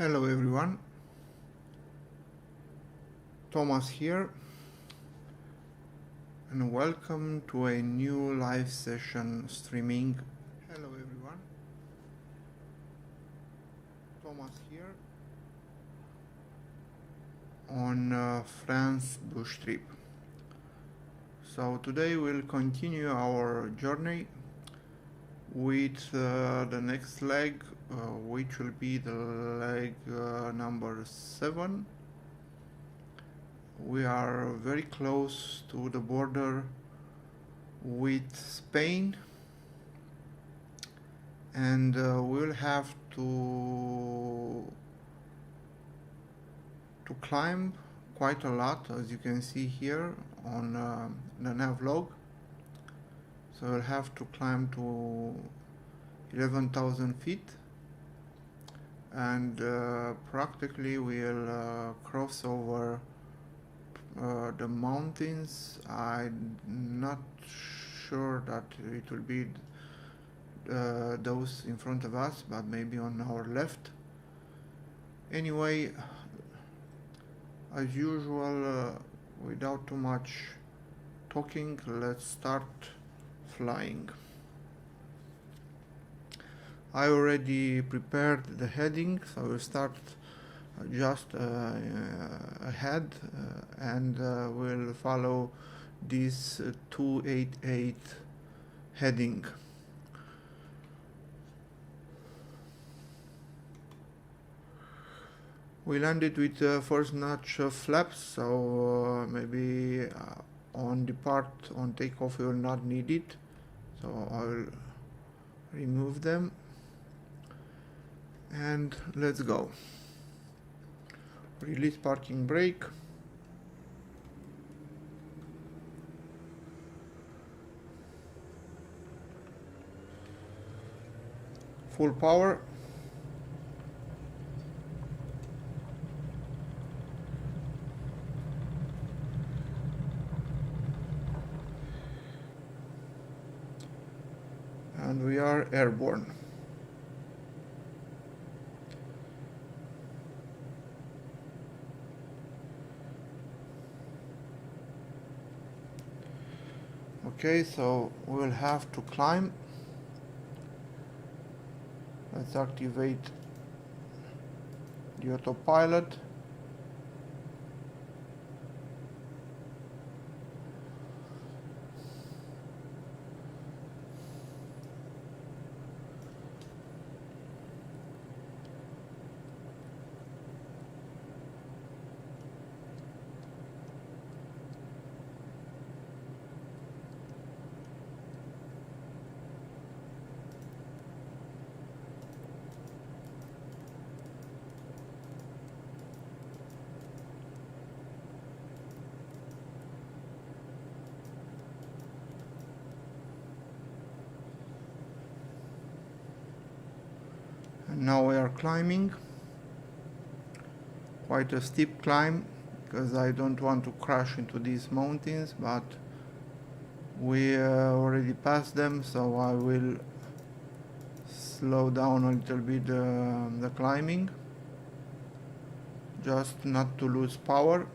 Hello everyone, Thomas here, and welcome to a new live session streaming. Hello everyone, Thomas here on France bush trip. So today we'll continue our journey with the next leg, which will be the leg number 7. We are very close to the border with Spain, and we'll have to climb quite a lot, as you can see here on the navlog. So we'll have to climb to 11,000 feet, and practically we'll cross over the mountains. I'm not sure that it will be those in front of us, but maybe on our left. Anyway, as usual, without too much talking, let's start flying. I already prepared the heading, so we'll start just ahead, and we'll follow this 288 heading. We landed with first notch flaps, so maybe on depart, on takeoff we will not need it, so I'll remove them and let's go. Release parking brake. Full power. And we are airborne. Okay, so we'll have to climb. Let's activate the autopilot. Now we are climbing, quite a steep climb, because I don't want to crash into these mountains, but we already passed them, so I will slow down a little bit the climbing, just not to lose power.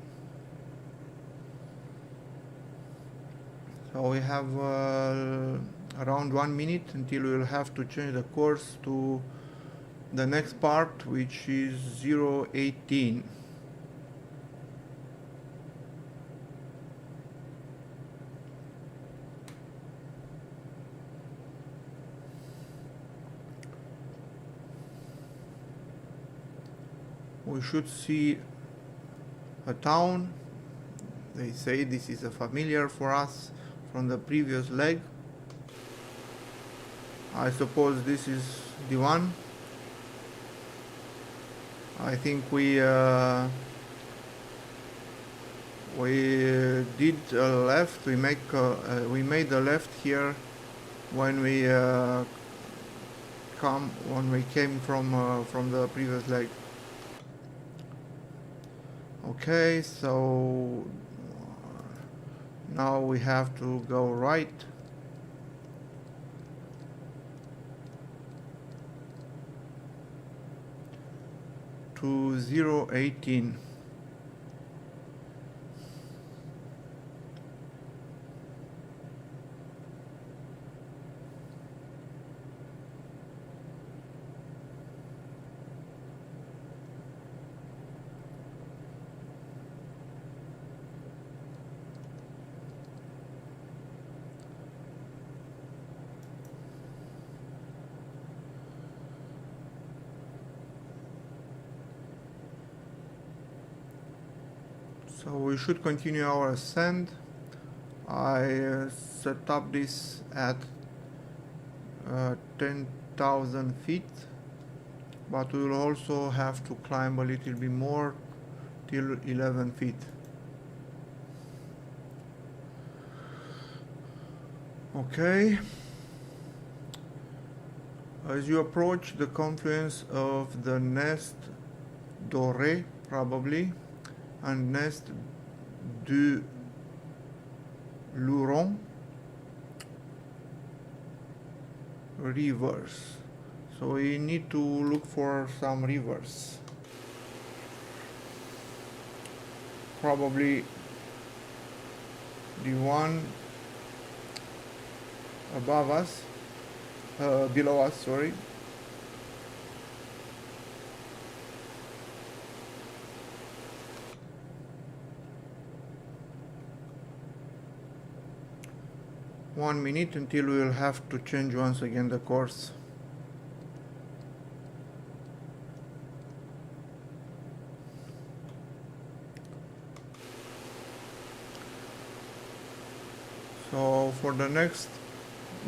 So we have around 1 minute until we will have to change the course to the next part, which is 018. We should see a town. They say this is a familiar for us from the previous leg. I suppose this is the one. I think we did a left. We made a left here when we came from the previous leg. Okay, so now we have to go right. to 0.18. So we should continue our ascent. I set up this at 10,000 feet, but we will also have to climb a little bit more till 11 feet. Okay. As you approach the confluence of the Nest Doré, probably, and Nest du Luron rivers, so we need to look for some rivers, probably the one above us, below us, sorry. One minute until we will have to change once again the course. So for the next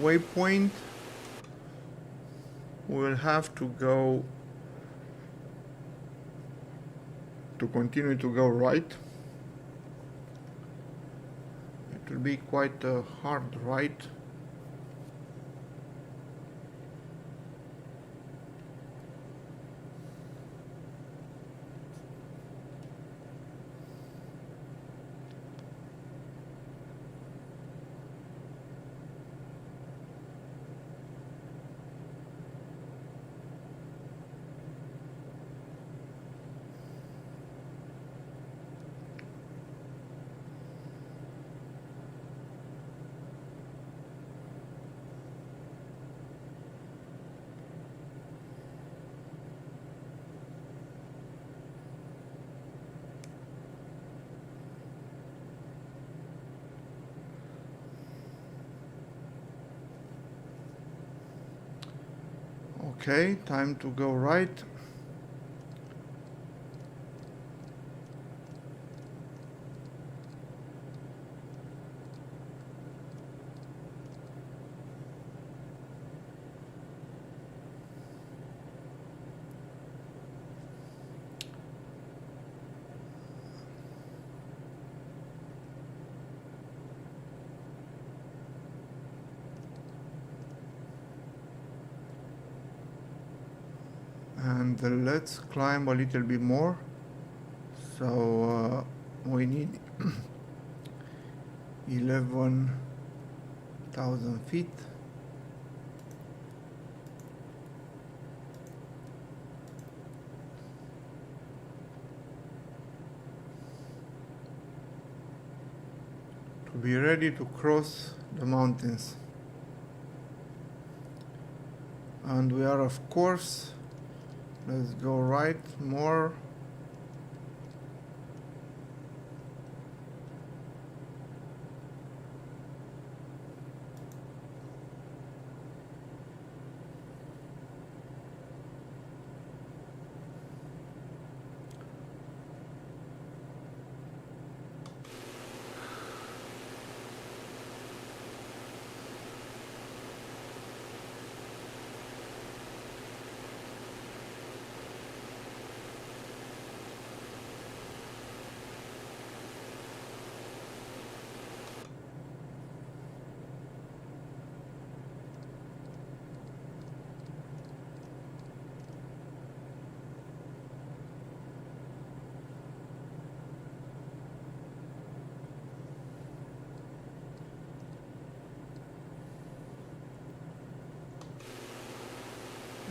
waypoint, we will have to go to continue to go right. It will be quite a hard ride. Okay, time to go right. And let's climb a little bit more. So we need 11,000 feet. To be ready to cross the mountains. And we are, of course, let's go right more.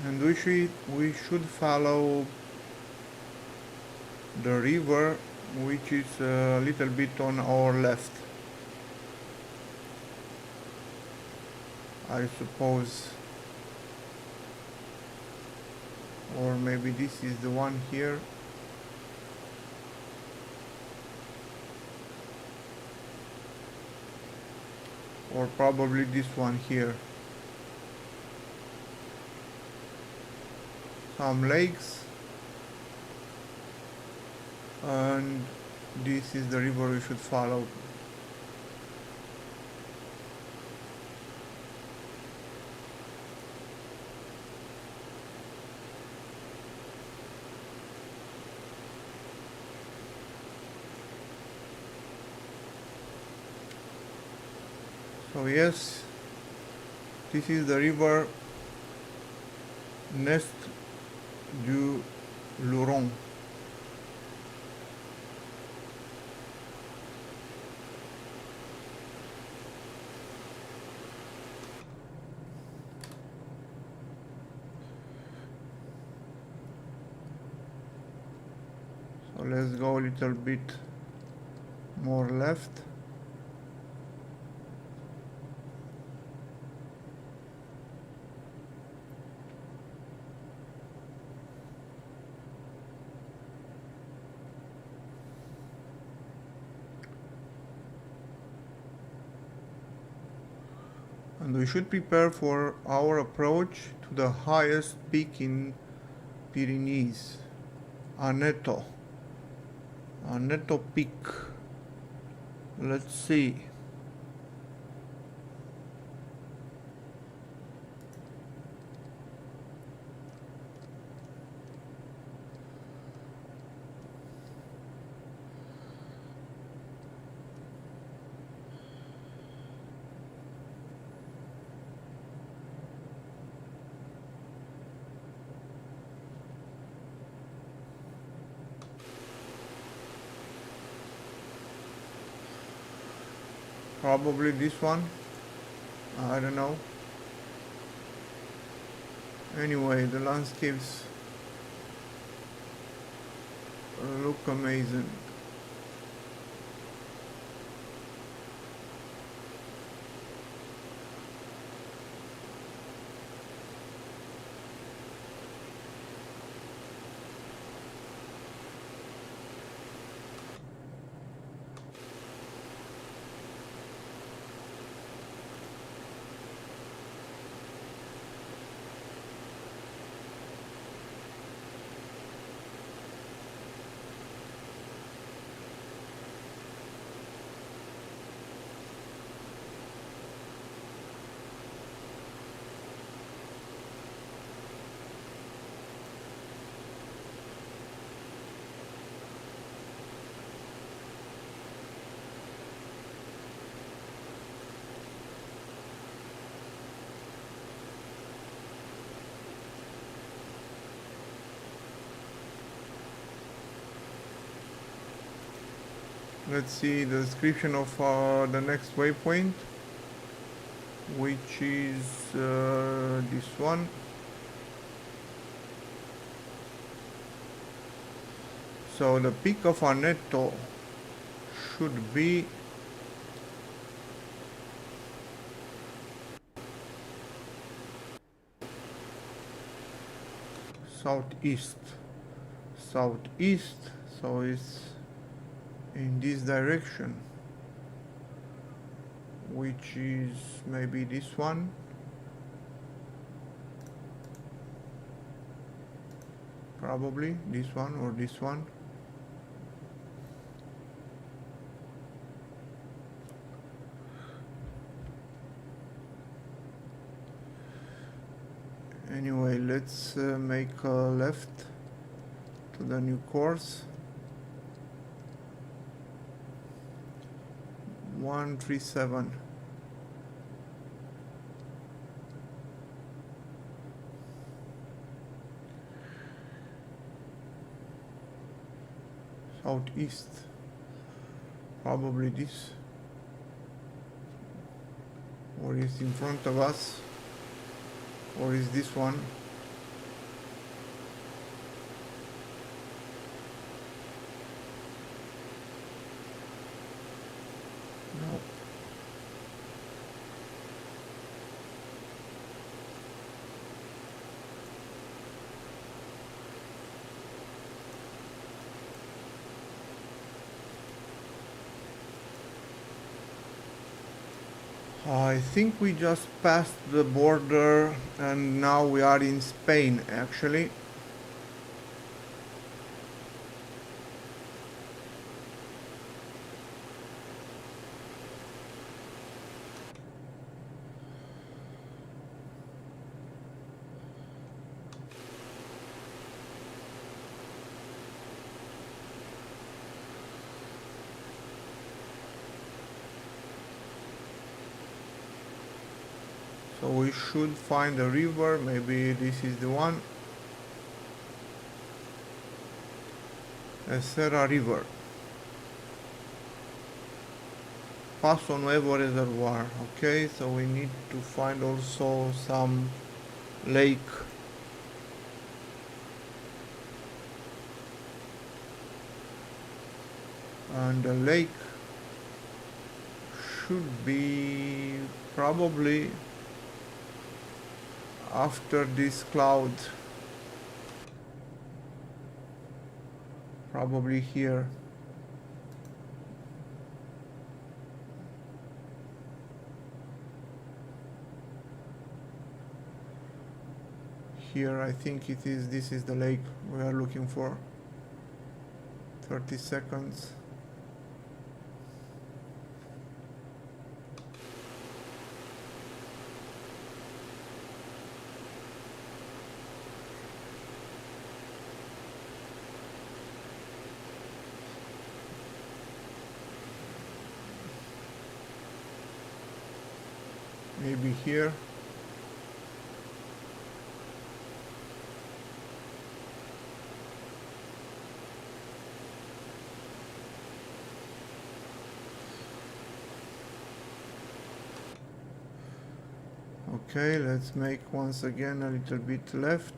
And we should follow the river, which is a little bit on our left, I suppose. Or maybe this is the one here. Or probably this one here. Some lakes, and this is the river we should follow. So yes, this is the river Nest du Luron. So let's go a little bit more left. And we should prepare for our approach to the highest peak in Pyrenees, Aneto Peak. Let's see. Probably this one, I don't know. Anyway, the landscapes look amazing. Let's see the description of the next waypoint, which is this one. So the peak of Aneto should be southeast, so it's in this direction, which is maybe this one. Probably this one or this one. Anyway, let's make a left to the new course. 137. Southeast, probably this, or is in front of us, or is this one? No. I think we just passed the border and now we are in Spain actually. So we should find a river, maybe this is the one. Serra River. Paso Nuevo Reservoir. Okay, so we need to find also some lake. And the lake should be probably after this cloud, probably here. Here I think it is, this is the lake we are looking for. 30 seconds. Maybe here. Okay, let's make once again a little bit left.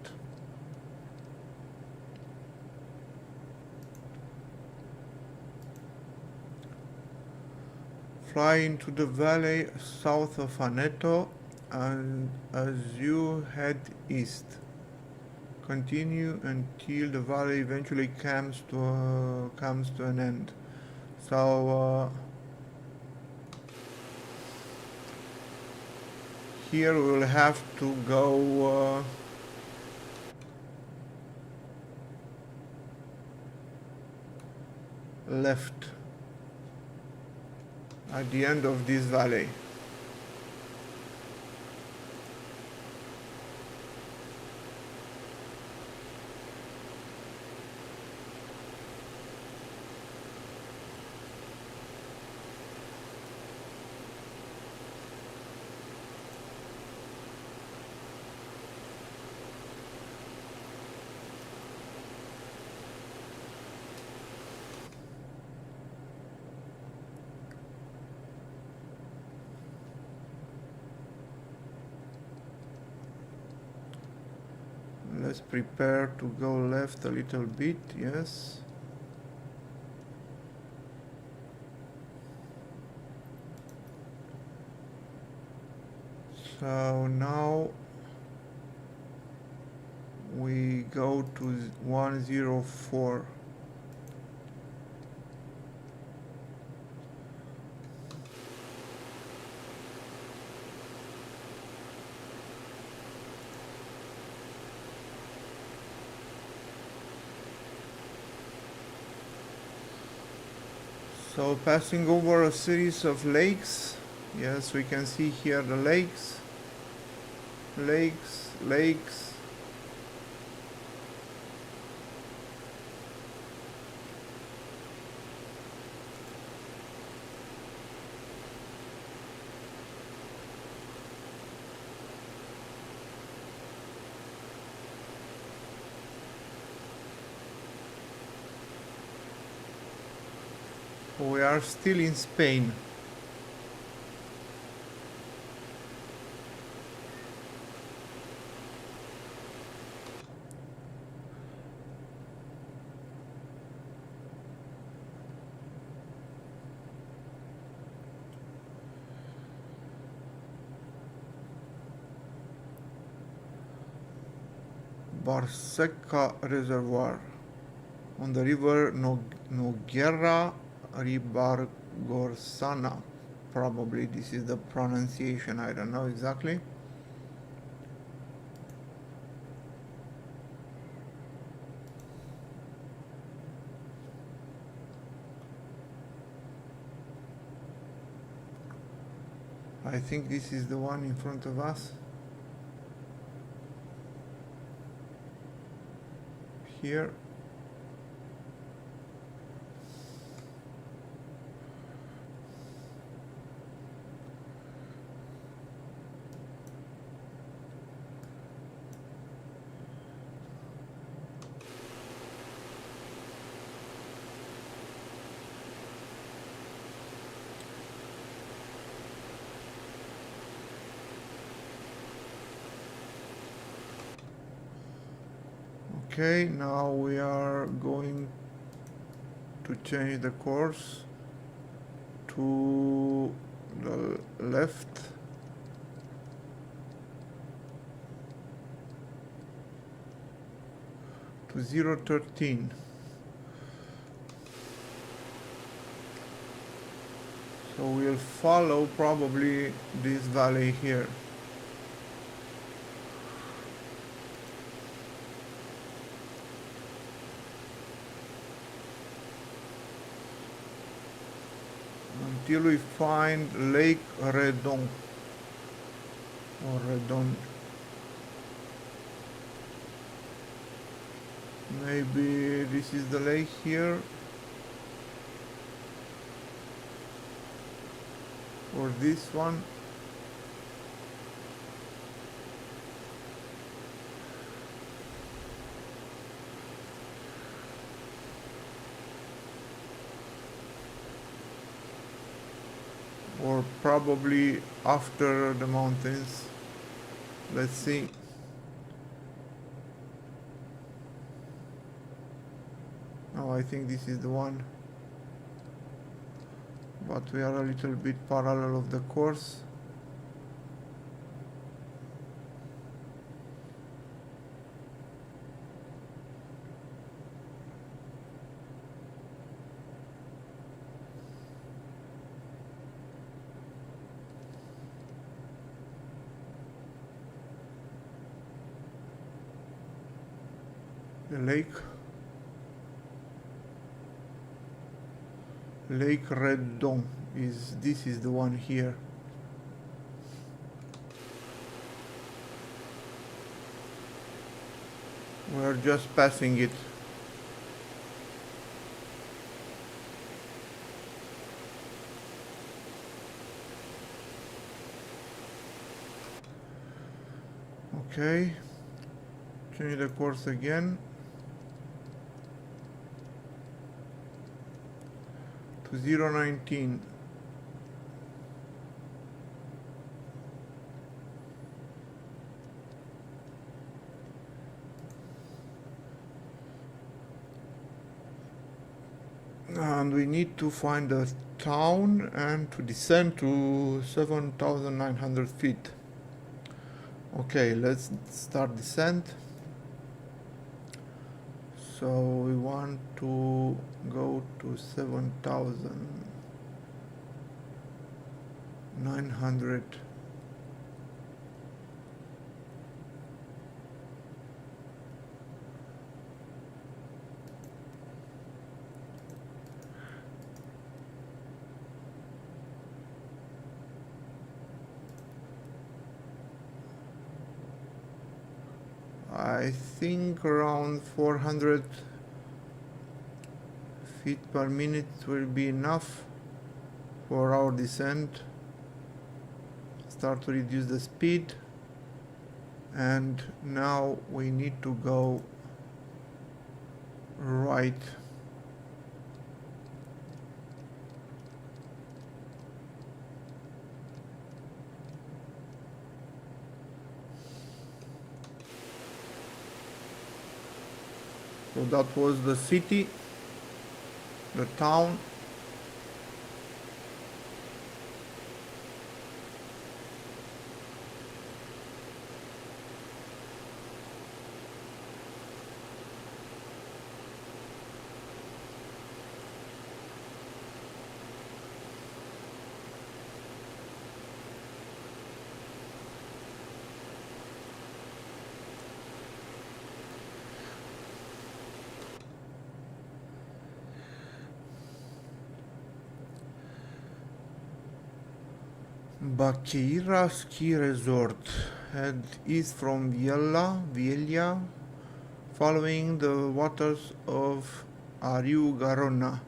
Fly into the valley south of Aneto, and as you head east, continue until the valley eventually comes to an end. So here we will have to go left at the end of this valley. Let's prepare to go left a little bit, yes. So now we go to 104. So passing over a series of lakes. Yes, we can see here the lakes. Lakes. We are still in Spain. Barseca Reservoir on the river Noguera Ribargorsana. Probably this is the pronunciation, I don't know exactly. I think this is the one in front of us. Here. Okay, now we are going to change the course to the left. To 013. So we'll follow probably this valley here. Until we find Lake Redon or Redon. Maybe this is the lake here, or this one. Or probably after the mountains. Let's see. Oh, I think this is the one. But we are a little bit parallel of the course. The Lake Redon this is the one here. We are just passing it. Okay, change the course again to 019. And we need to find a town and to descend to 7,900 feet. Okay, let's start descent. So we want to go to 7,900. I think around 400 feet per minute will be enough for our descent. Start to reduce the speed, and now we need to go right. So that was the city, the town. Bacheira ski resort. Head east from Vielha, following the waters of Ariu Garona.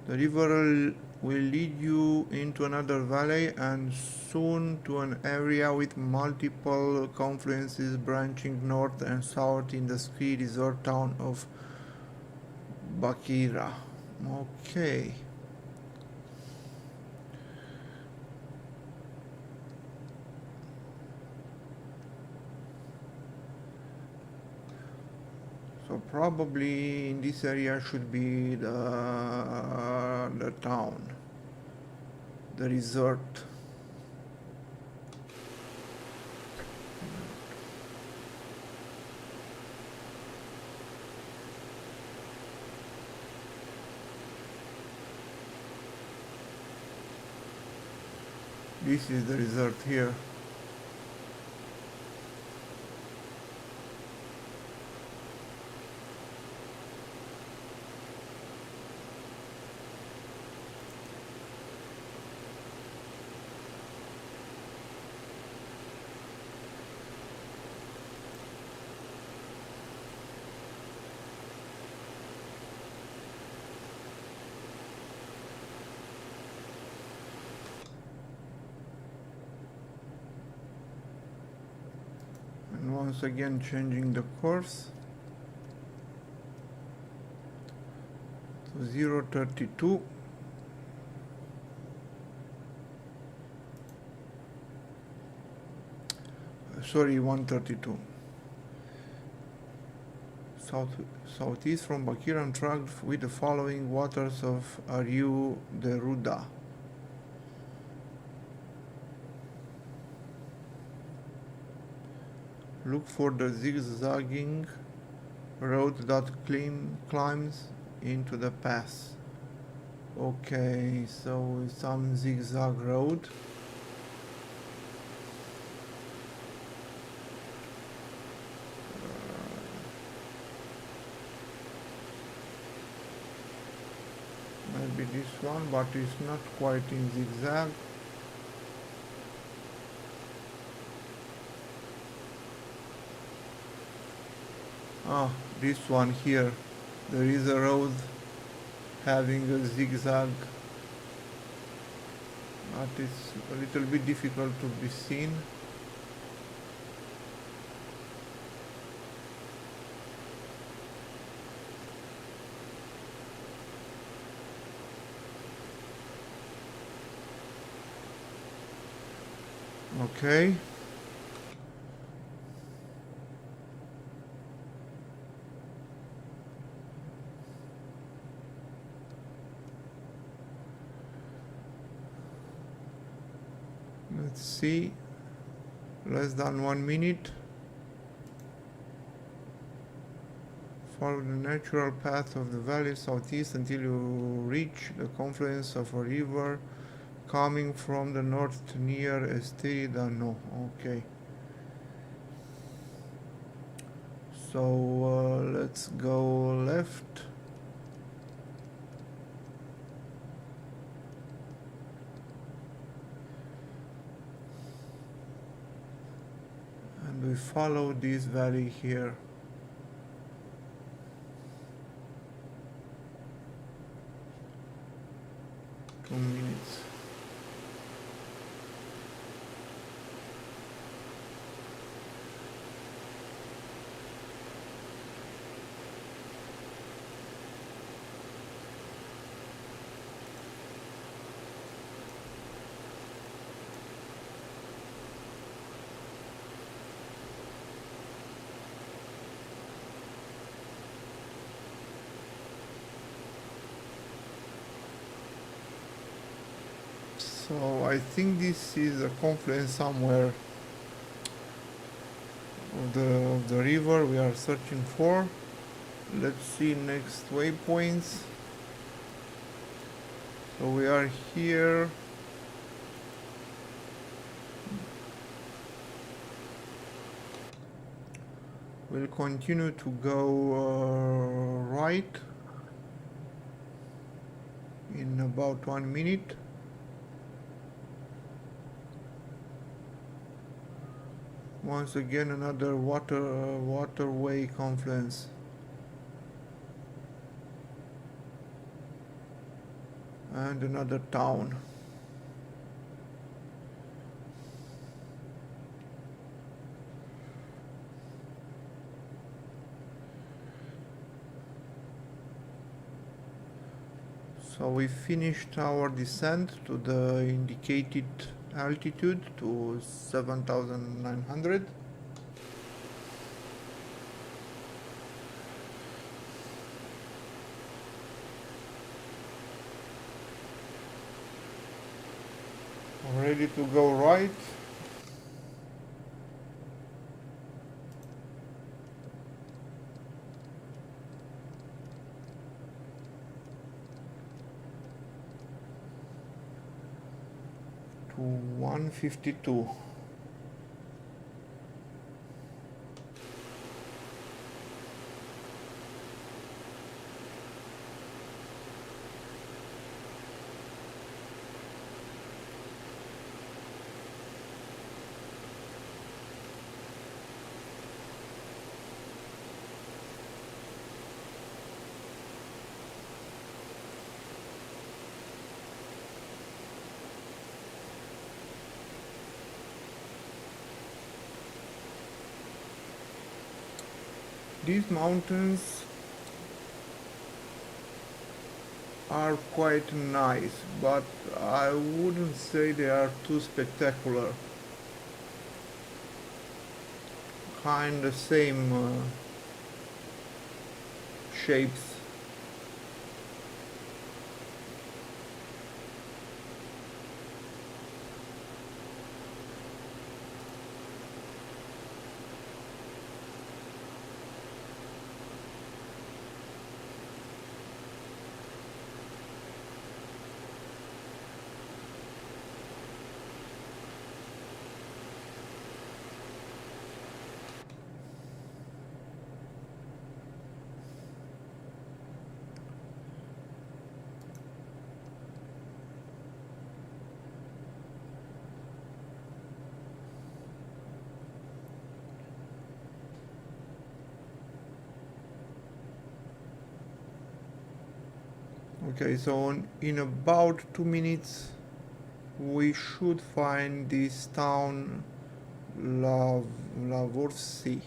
The river will lead you into another valley and soon to an area with multiple confluences branching north and south in the ski resort town of Bacheira. Okay. So probably in this area should be the town, the resort. This is the resort here. And once again changing the course to 032. Sorry, 132. Southeast from Bacheira and tracked with the following waters of Ariu de Ruda. Look for the zigzagging road that climbs into the pass. Okay, so some zigzag road. Maybe this one, but it's not quite in zigzag. Ah, this one here. There is a road having a zigzag, but it's a little bit difficult to be seen. Okay. Let's see. Less than 1 minute. Follow the natural path of the valley southeast until you reach the confluence of a river coming from the north near Esteridano. Okay. So let's go left. And we follow this valley here. Two minutes. So I think this is a confluence somewhere of the river we are searching for. Let's see next waypoints. So we are here. We'll continue to go right in about 1 minute. Once again another waterway confluence. And another town. So we finished our descent to the indicated altitude to 7,900. Ready to go right. To 152. These mountains are quite nice, but I wouldn't say they are too spectacular. Kind of same shapes. Okay, so in about 2 minutes we should find this town Lavorsi.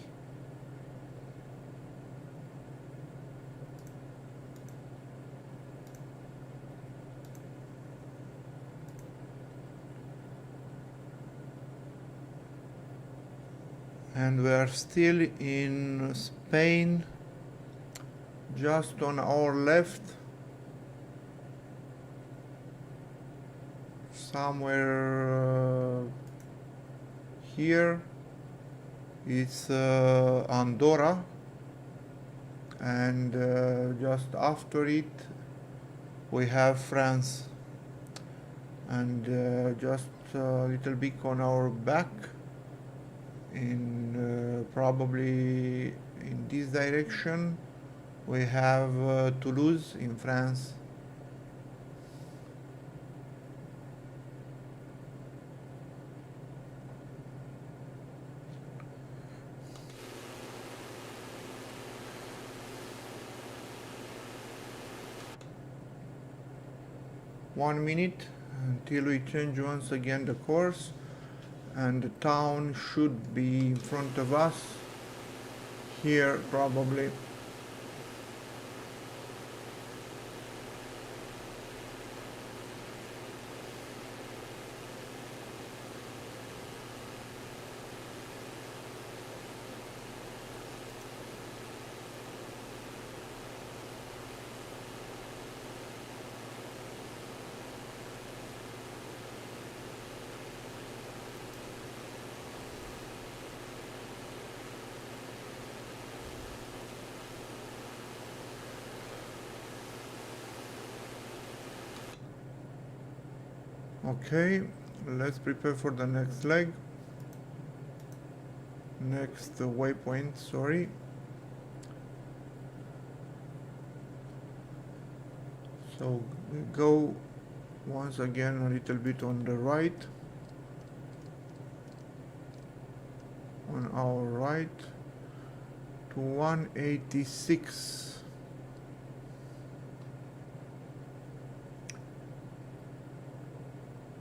And we are still in Spain, just on our left, somewhere here it's Andorra, and just after it we have France, and just a little bit on our back, in probably in this direction we have Toulouse in France. One minute until we change once again the course, and the town should be in front of us here probably. Okay, let's prepare for the next leg. Next waypoint, sorry. So we go once again a little bit on the right. on our right to 186.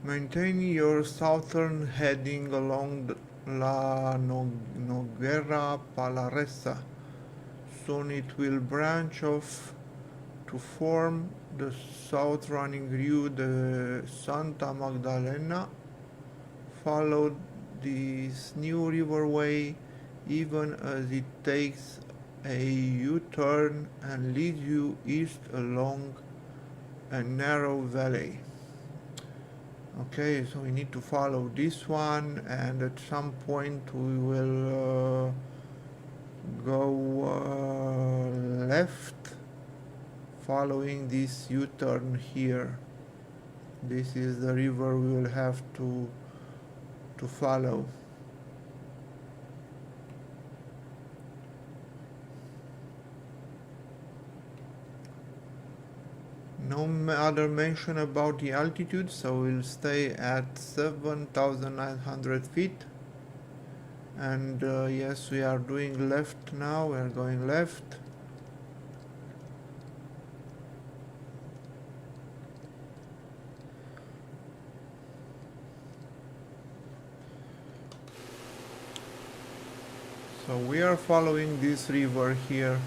Maintain your southern heading along the La Noguera Palaresa. Soon it will branch off to form the south running Rio de Santa Magdalena. Follow this new riverway even as it takes a U-turn and leads you east along a narrow valley. Okay, so we need to follow this one, and at some point we will go left following this U-turn here. This is the river we will have to follow. No other mention about the altitude, so we'll stay at 7,900 feet. And yes, we are doing left now, we are going left. So we are following this river here.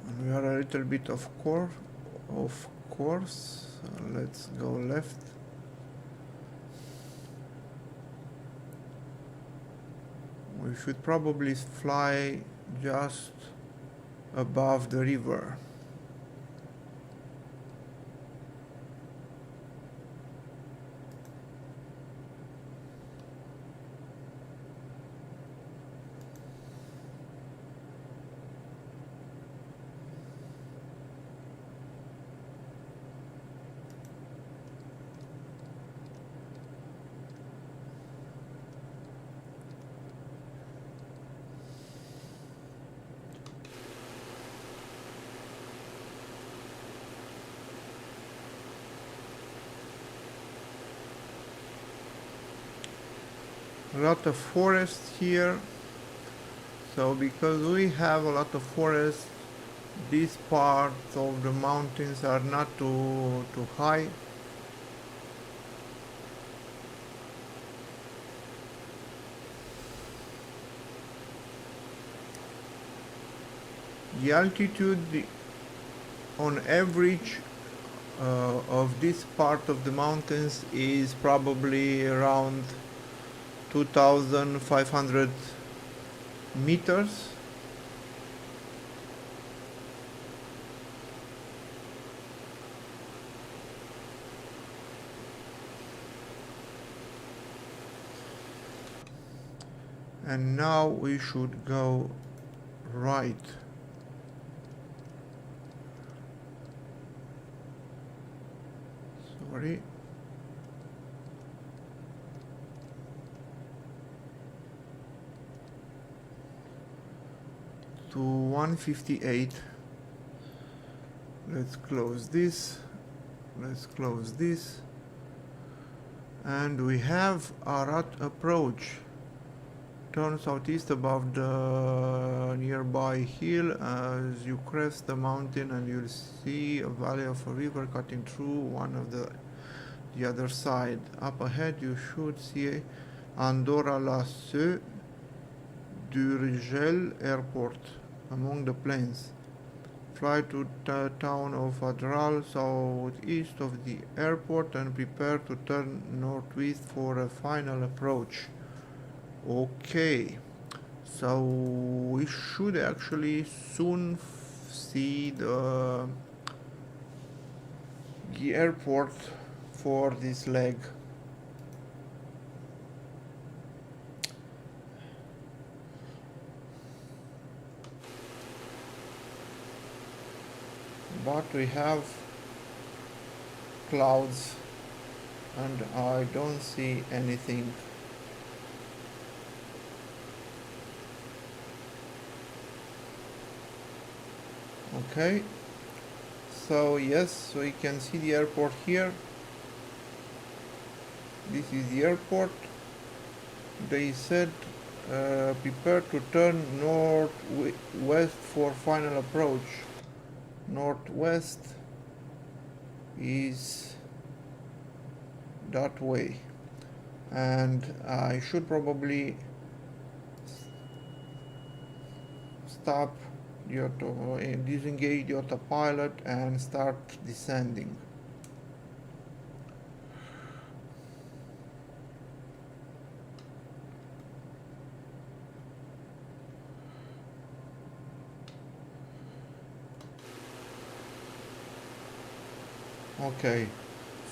And we are a little bit of course. Let's go left. We should probably fly just above the river. A lot of forest here, so because we have a lot of forest, these parts of the mountains are not too high. The altitude on average of this part of the mountains is probably around 2,500 meters. And now we should go right. Sorry. To 158. Let's close this. Let's close this. And we have Arat approach. Turn southeast above the nearby hill as you crest the mountain, and you'll see a valley of a river cutting through one of the other side. Up ahead you should see Andorra LESU Durgel Airport among the plains. Fly to the town of Adral southeast of the airport and prepare to turn northwest for a final approach. Okay, so we should actually soon see the airport for this leg. but we have clouds and I don't see anything. Okay, so yes, we can see the airport here. This is the airport. They said prepare to turn northwest for final approach. Northwest is that way, and I should probably stop disengage the autopilot and start descending. Okay,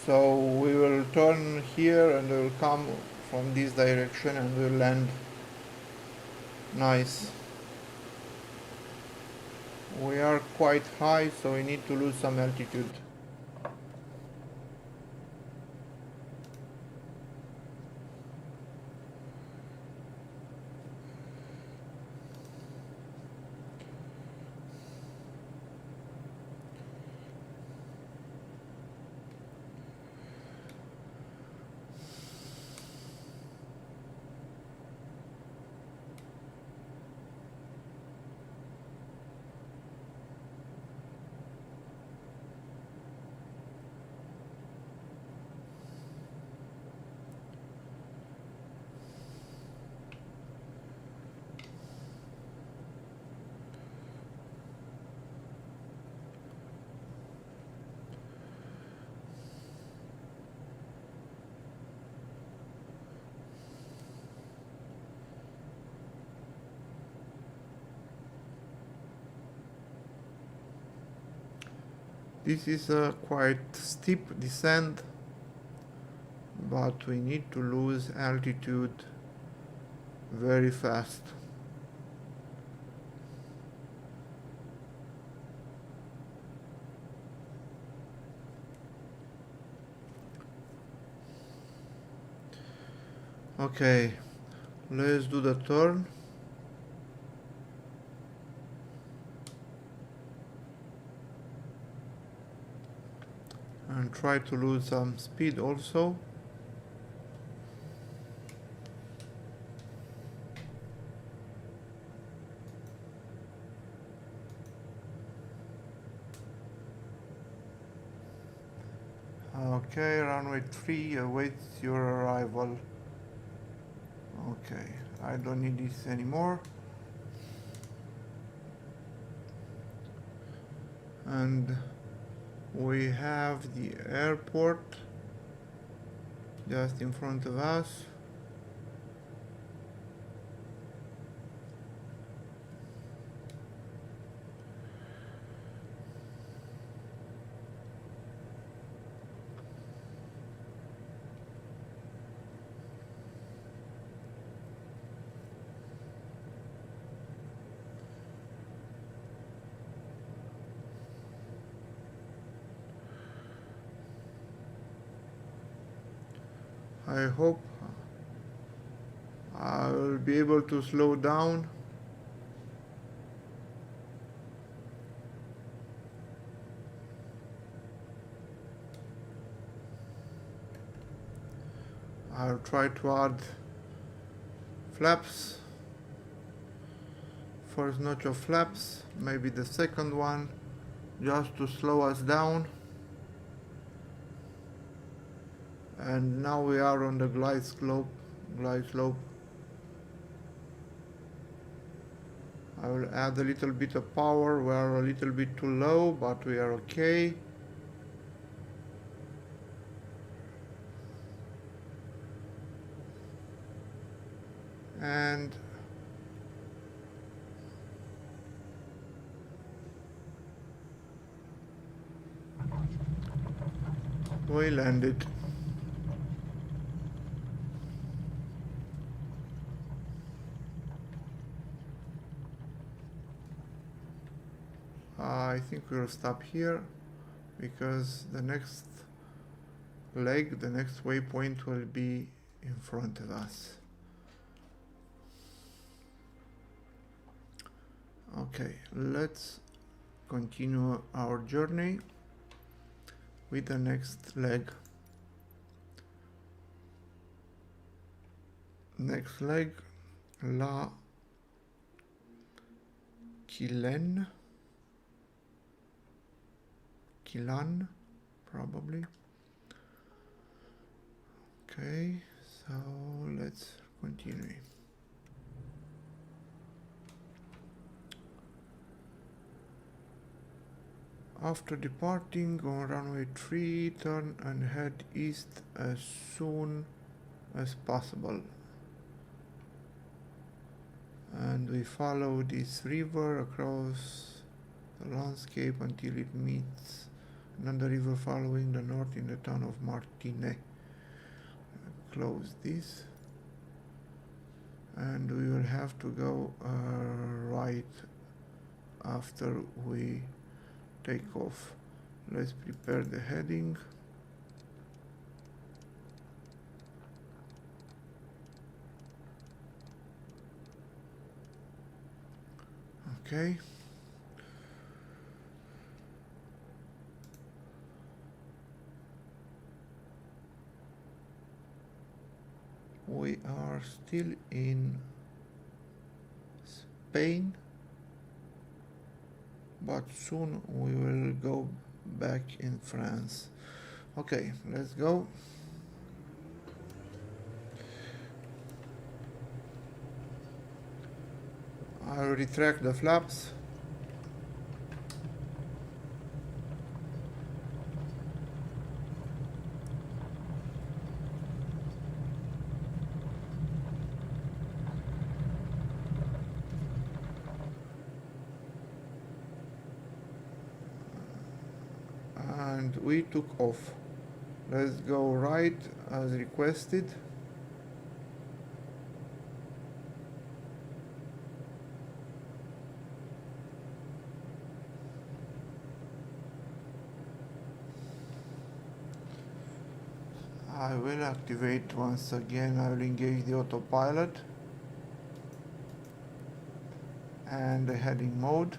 so we will turn here and we will come from this direction and we'll land nice. We are quite high, so we need to lose some altitude. This is a quite steep descent, but we need to lose altitude very fast. Okay, let's do the turn. And try to lose some speed also. Okay, runway 3 awaits your arrival. Okay, I don't need this anymore. And we have the airport just in front of us. I hope I will be able to slow down. I'll try to add flaps. First notch of flaps, maybe the second one, just to slow us down. And now we are on the glide slope. I will add a little bit of power. We are a little bit too low, but we are okay. And we landed. I think we'll stop here because the next leg, the next waypoint will be in front of us. Okay, let's continue our journey with the next leg. Next leg, La Quillane, probably. Okay, so let's continue. After departing on runway 3, turn and head east as soon as possible. And we follow this river across the landscape until it meets another river following the north in the town of Martinez. Close this. And we will have to go right after we take off. Let's prepare the heading. Okay. We are still in Spain, but soon we will go back in France. Okay, let's go. I'll retract the flaps. And we took off. Let's go right as requested. I will activate once again. I will engage the autopilot and the heading mode.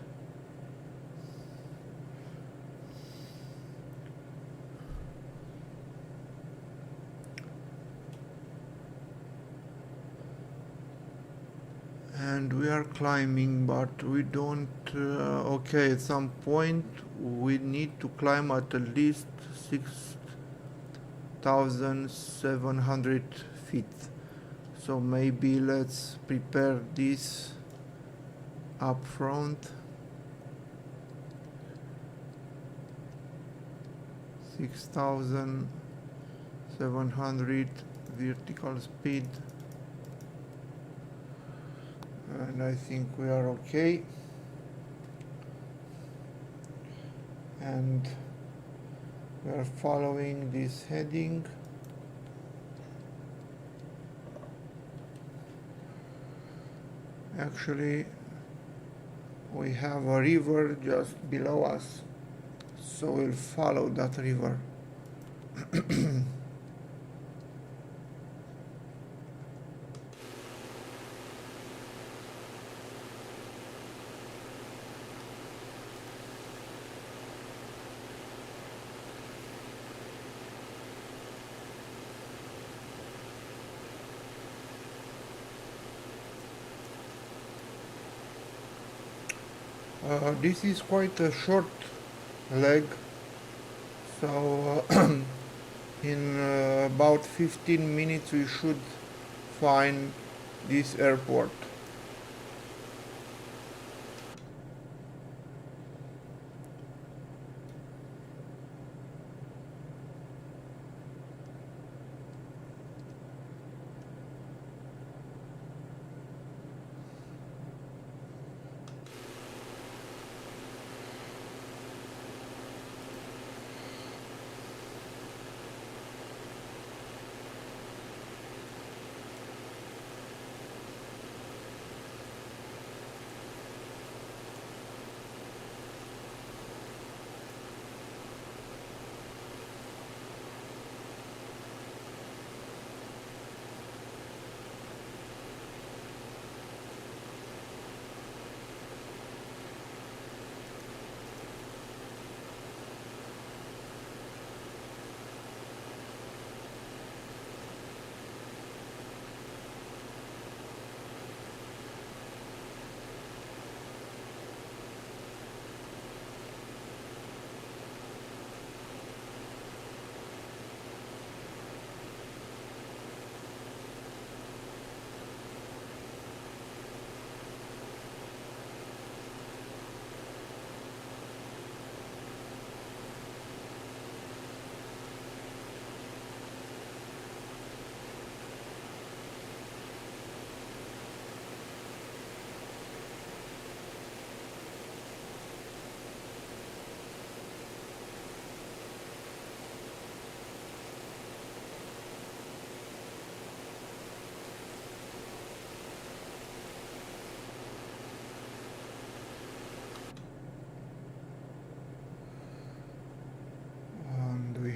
And we are climbing, but we don't okay, at some point we need to climb at least 6,700 feet, so maybe let's prepare this up front. 6,700 vertical speed. And I think we are okay. And we are following this heading. Actually, we have a river just below us, so we'll follow that river. This is quite a short leg, so in about 15 minutes we should find this airport.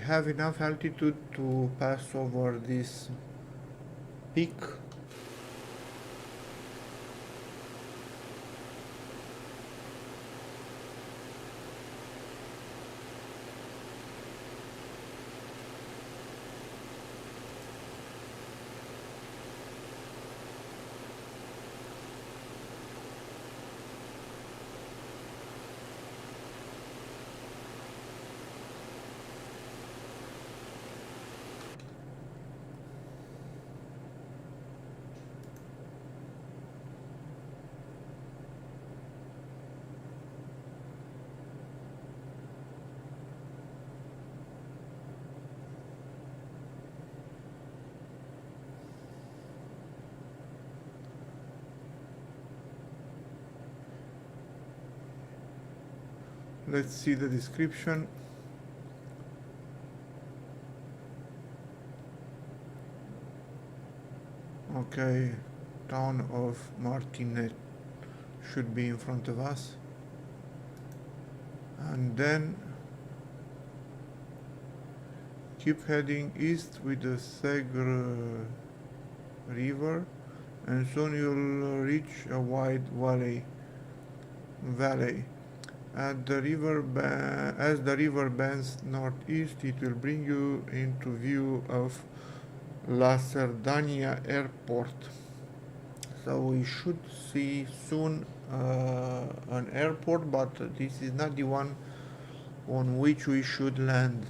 have enough altitude to pass over this peak. Let's see the description. Okay, town of Martinet should be in front of us. And then keep heading east with the Segre river, and soon you'll reach a wide valley. As the river bends northeast, it will bring you into view of La Cerdania airport. So we should see soon an airport, but this is not the one on which we should land.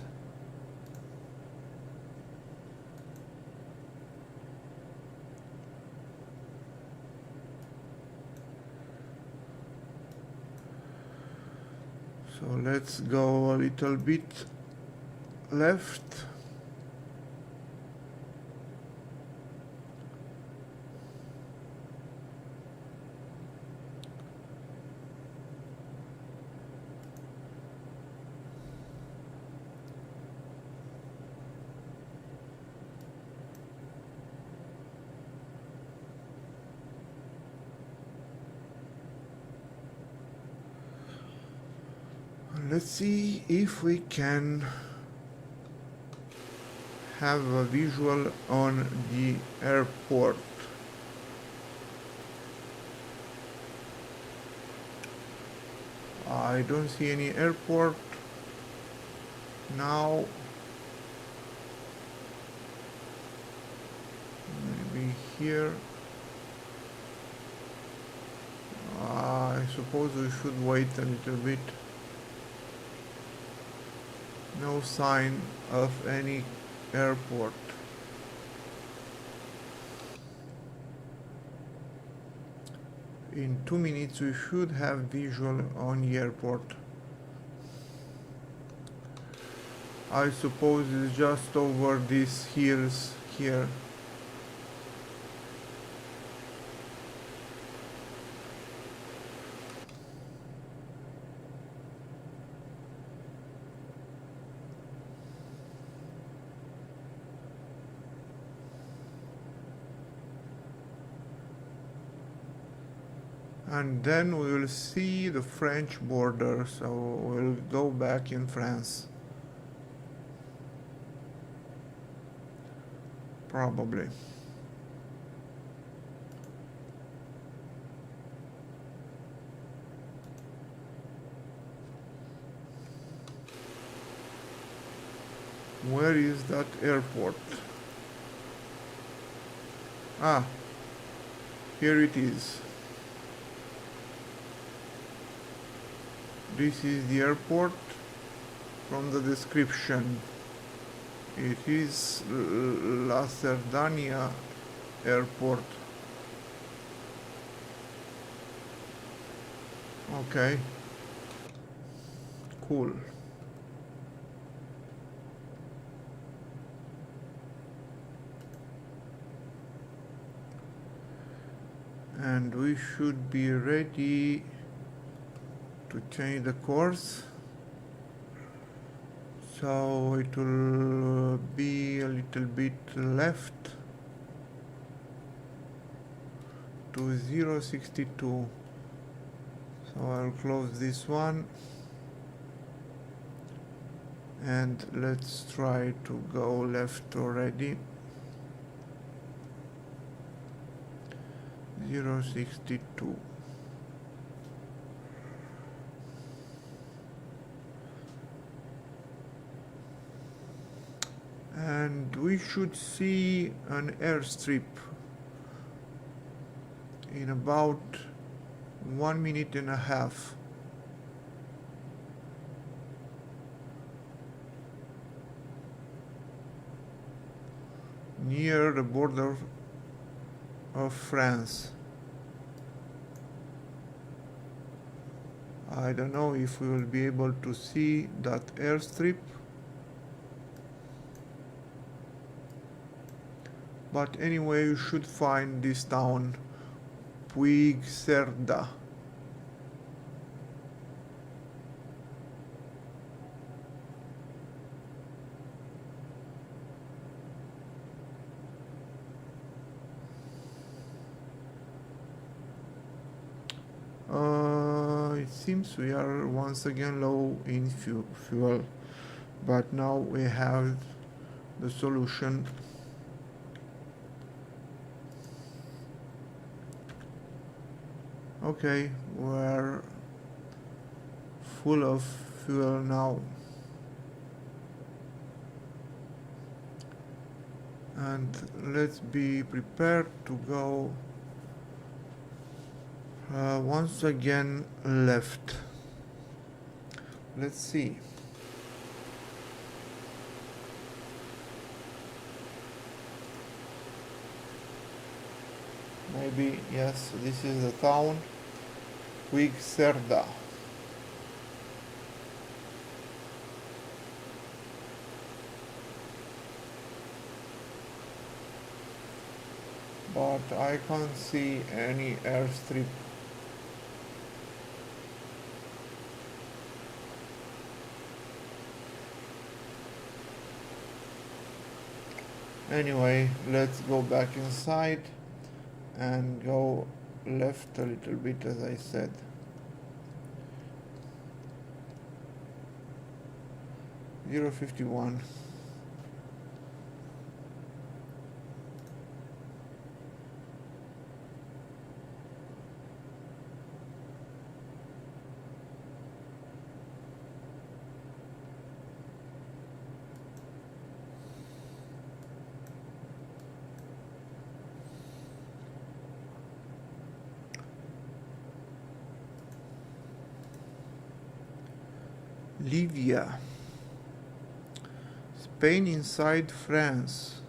So let's go a little bit left. Let's see if we can have a visual on the airport. I don't see any airport now. Maybe here. I suppose we should wait a little bit. No sign of any airport. In 2 minutes we should have visual on the airport. I suppose it's just over these hills here. And then we will see the French border, so we'll go back in France. Probably. Where is that airport? Ah, here it is. This is the airport from the description. It is La Cerdania airport. Okay. Cool. And we should be ready to change the course, so it will be a little bit left to 062. So I'll close this one And let's try to go left already. 062. And we should see an airstrip in about 1 minute and a half. Near the border of France. I don't know if we will be able to see that airstrip, but anyway you should find this town, Peyresourde. It seems we are once again low in fuel, but now we have the solution. Okay, we're full of fuel now. And let's be prepared to go once again left. Let's see. Maybe, yes, this is the town, Peyresourde. But I can't see any airstrip. Anyway, let's go back inside and go left a little bit, as I said. (051). Libya. Spain inside France.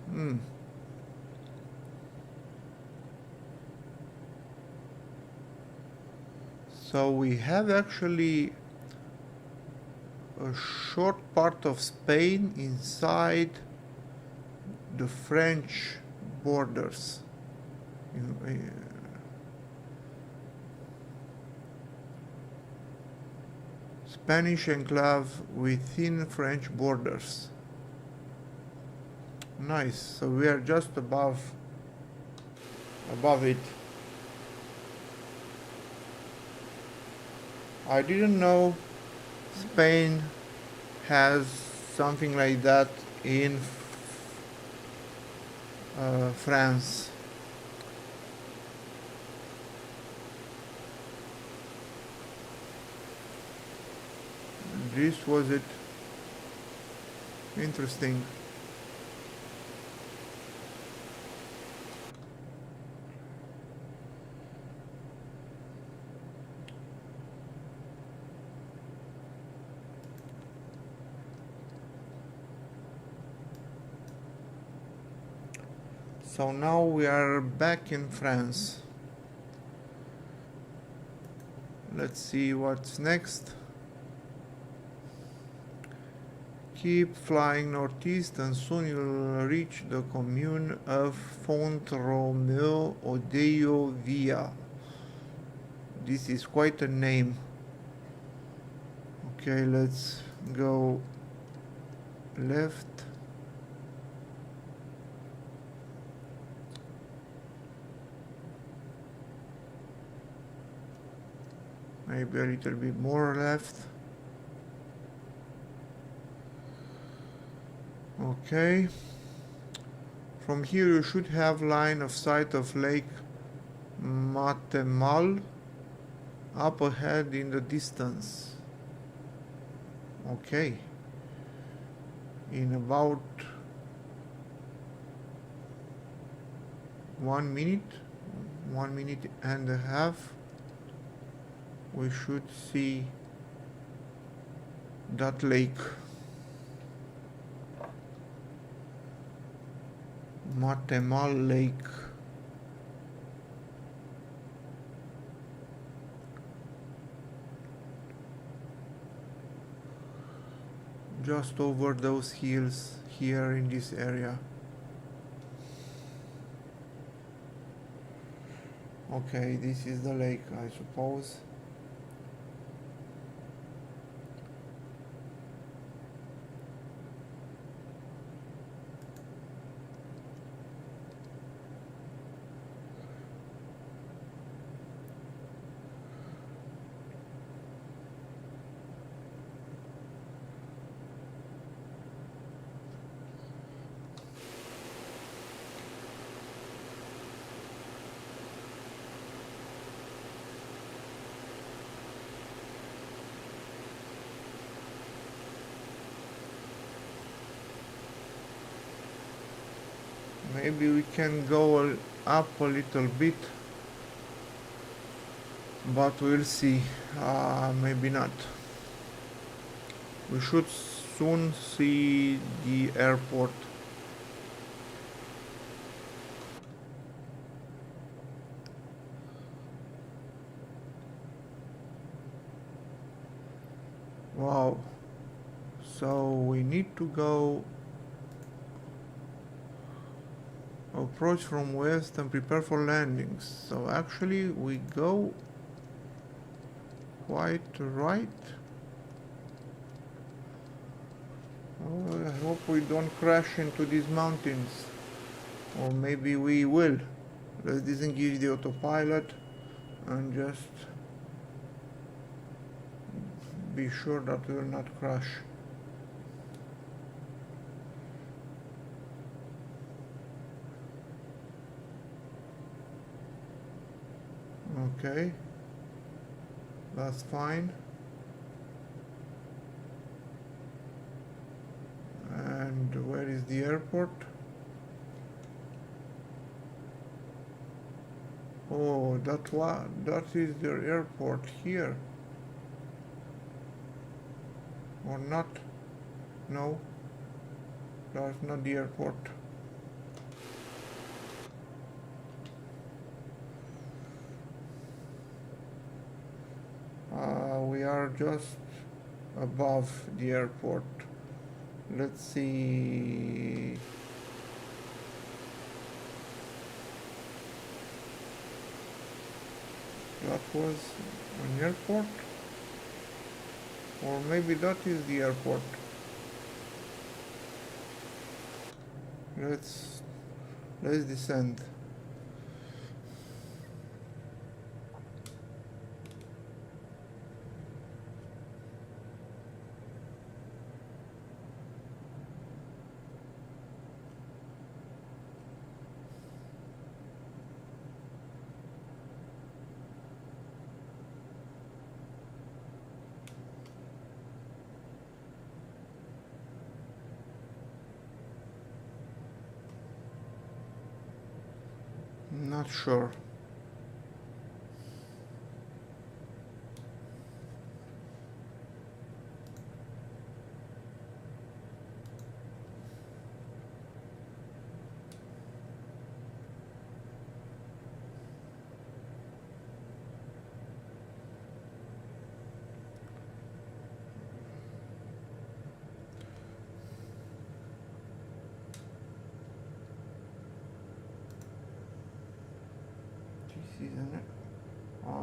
So we have actually a short part of Spain inside the French borders. Spanish enclave within French borders. Nice. So we are just above it. I didn't know Spain has something like that in France. This was it. Interesting. So now we are back in France. Let's see what's next. Keep flying northeast and soon you'll reach the commune of Font-Romeu-Odeillo-Via. This is quite a name. Okay, let's go left. Maybe a little bit more left. Okay. From here you should have line of sight of Lake Matemale up ahead in the distance. Okay. In about 1 minute, 1 minute and a half, we should see that lake. Matemale Lake. Just over those hills here in this area. Okay, this is the lake, I suppose. Maybe we can go up a little bit, but we'll see. Maybe not. We should soon see the airport. Wow. So we need to go approach from west and prepare for landings. So actually we go quite right. Oh, I hope we don't crash into these mountains, or maybe we will. Let's disengage the autopilot and just be sure that we will not crash. Okay, that's fine. And where is the airport? Oh, that is the airport here. Or not? No, that's not the airport. We are just above the airport. Let's see. That was an airport? Or maybe that is the airport. Let's descend. Not sure.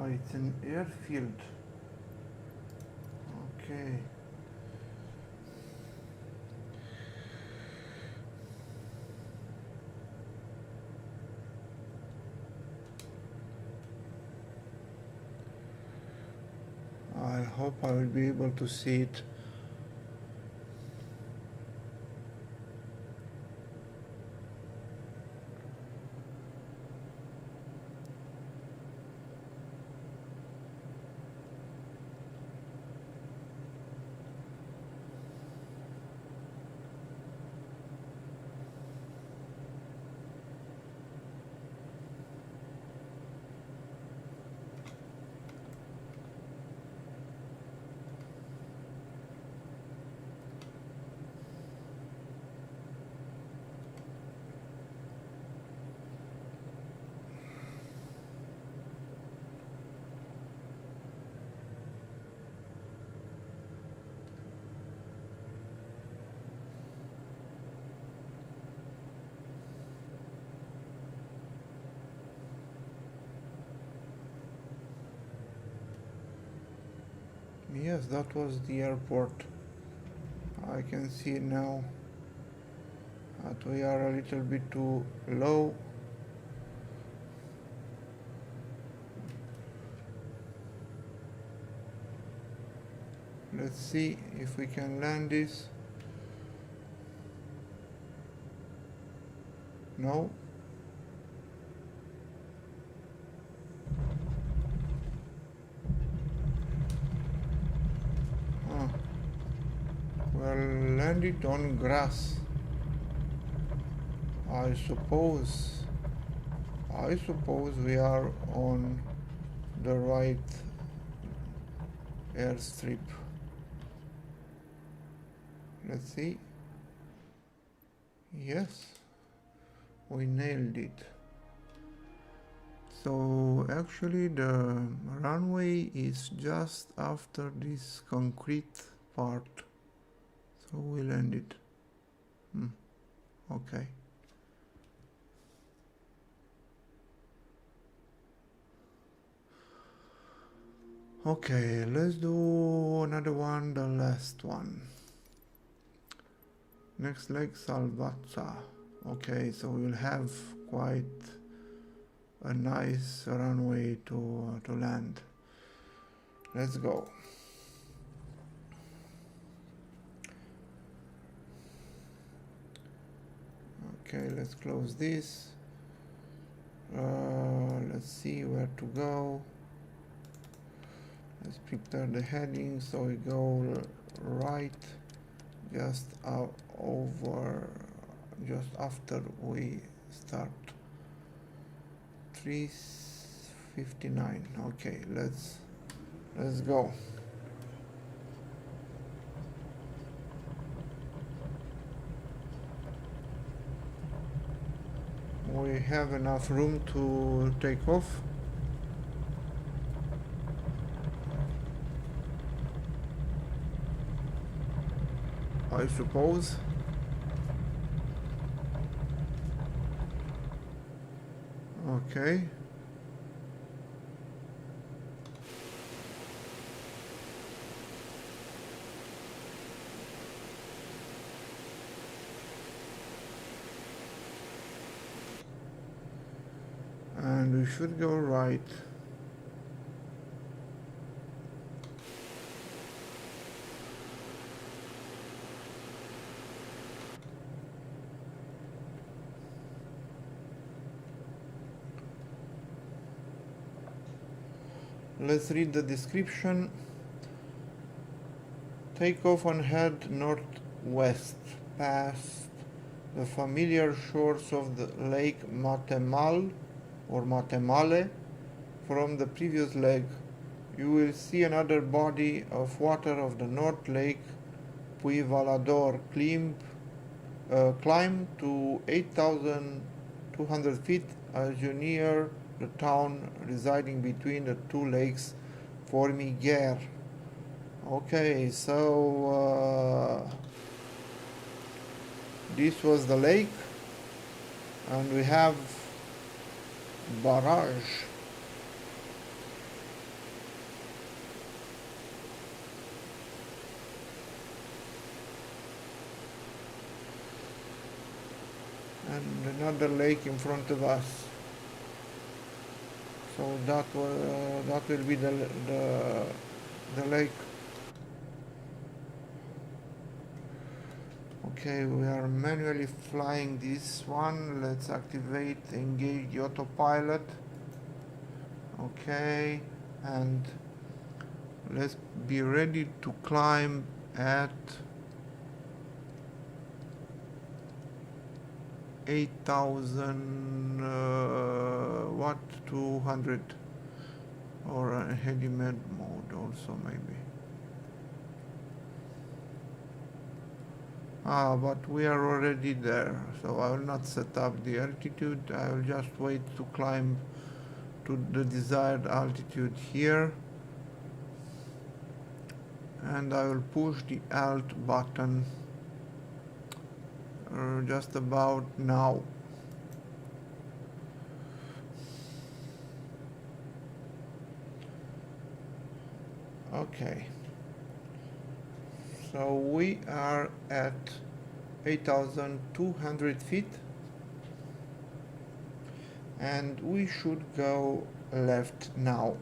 It's an airfield. Okay. I hope I will be able to see it. Yes, that was the airport. I can see now that we are a little bit too low. Let's see if we can land this. No. Ah. We'll land it on grass. I suppose we are on the right airstrip. Let's see. Yes, we nailed it. So actually the runway is just after this concrete part. So we'll end it. Okay. Okay, let's do another one, the last one. Next leg, Salvaza. Okay, so we'll have quite a nice runway to land. Let's go. Okay, let's close this. Let's see where to go. Let's prepare the heading, so we go right just after we start. 3:59. Okay, let's go. We have enough room to take off. I suppose. Okay. And we should go right. Let's read the description. Take off and head northwest past the familiar shores of the Lake Matemale or Matemale. From the previous leg, you will see another body of water of the North Lake Puy-Valador. Climb to 8,200 feet as you near the town residing between the two lakes Formiguère. Okay, so this was the lake, and we have barrage. And another lake in front of us. So that will be the lake. Okay, we are manually flying this one. Let's activate, engage the autopilot. Okay, and let's be ready to climb at 8,000 watt 200, or a heavy med mode also maybe. But we are already there, so I will not set up the altitude. I will just wait to climb to the desired altitude here, and I will push the Alt button just about now. Okay, So we are at 8,200 feet, and we should go left now.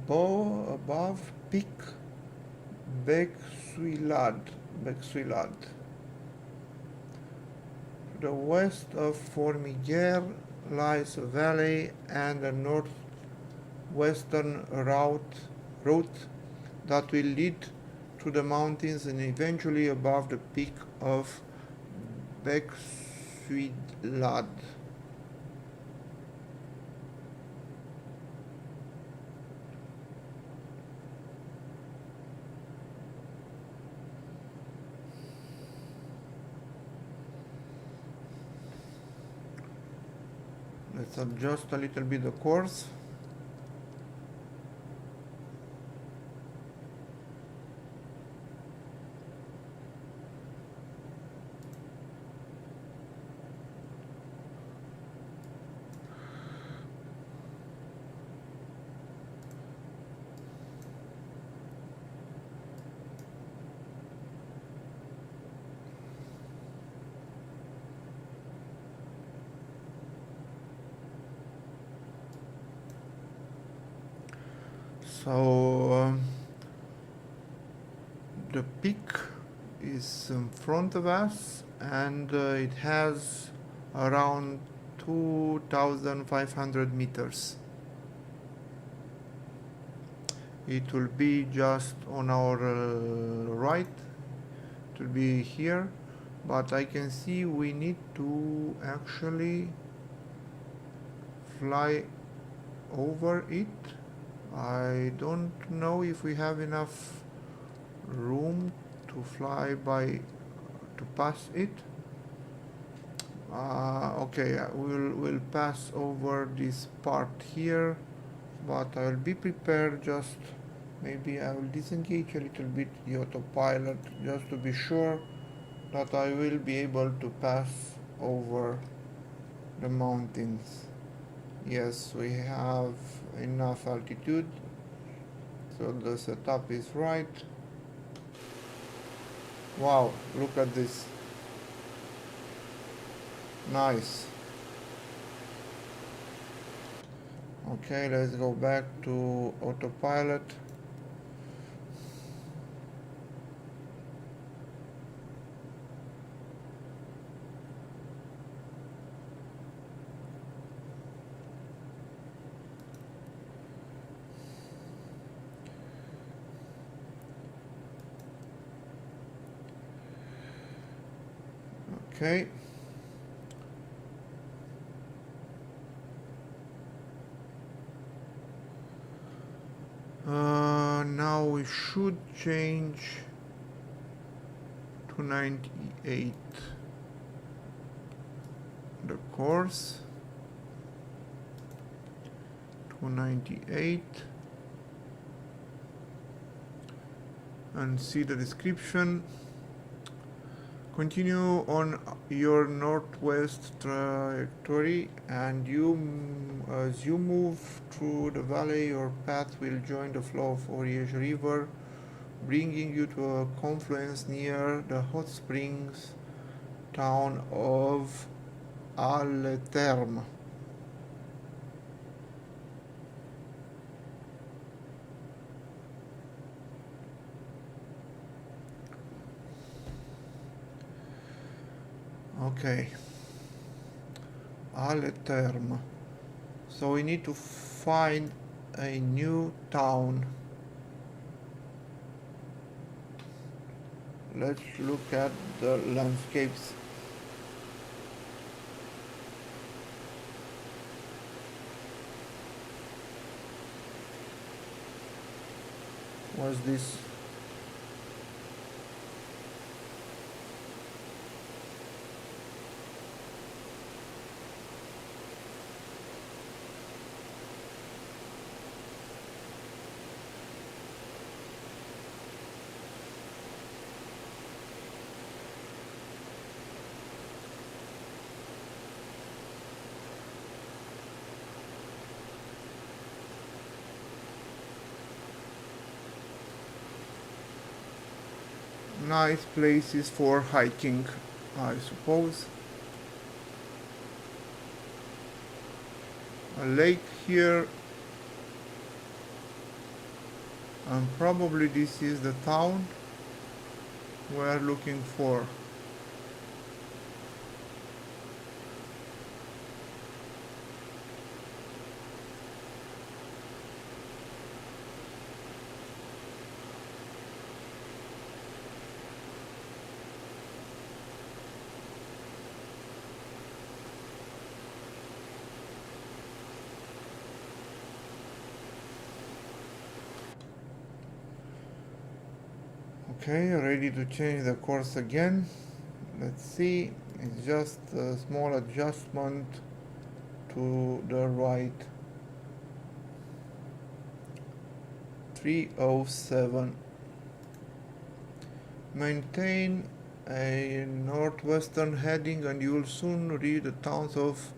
Above peak Beyresourde. To the west of Formiguère lies a valley and a northwestern route that will lead to the mountains and eventually above the peak of Peyresourde. Let's adjust a little bit the course. So the peak is in front of us, and it has around 2,500 meters. It will be just on our right. It will be here, but I can see we need to actually fly over it. I don't know if we have enough room to fly to pass it. Okay, we'll pass over this part here, but I'll be prepared. Just maybe I will disengage a little bit the autopilot just to be sure that I will be able to pass over the mountains. Yes, we have enough altitude, so the setup is right. Wow, look at this. Nice. Okay, let's go back to autopilot. Okay. Now we should change to 98 the course to 98 and see the description. Continue on your northwest trajectory, and as you move through the valley, your path will join the flow of Ariège River, bringing you to a confluence near the hot springs town of Alterme. Okay, Alterme. So we need to find a new town. Let's look at the landscapes. What's this? nice places for hiking, I suppose. A lake here, and probably this is the town we're looking for. Okay, ready to change the course again. Let's see, it's just a small adjustment to the right. 307. Maintain a northwestern heading and you will soon reach the towns of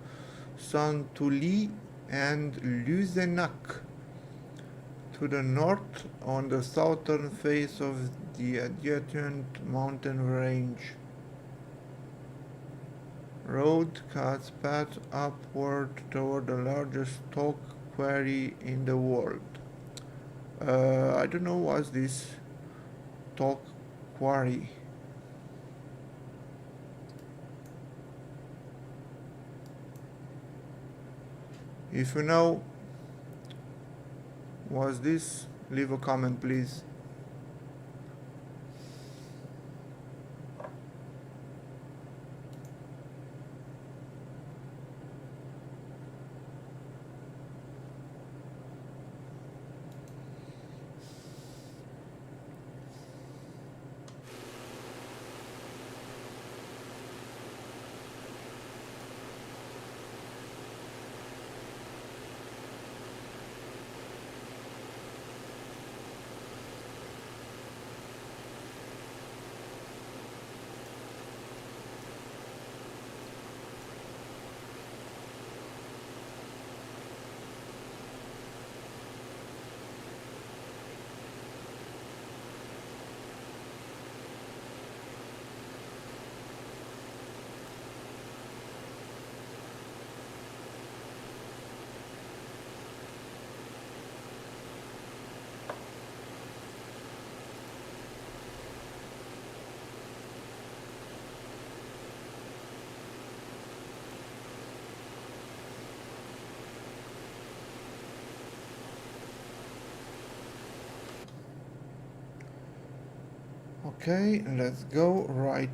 Saint-Louis and Luzenac. To the north, on the southern face of the adjacent mountain range. Road cuts path upward toward the largest talc quarry in the world. I don't know what's this talc quarry. If you know what's this, leave a comment please. Okay, let's go right.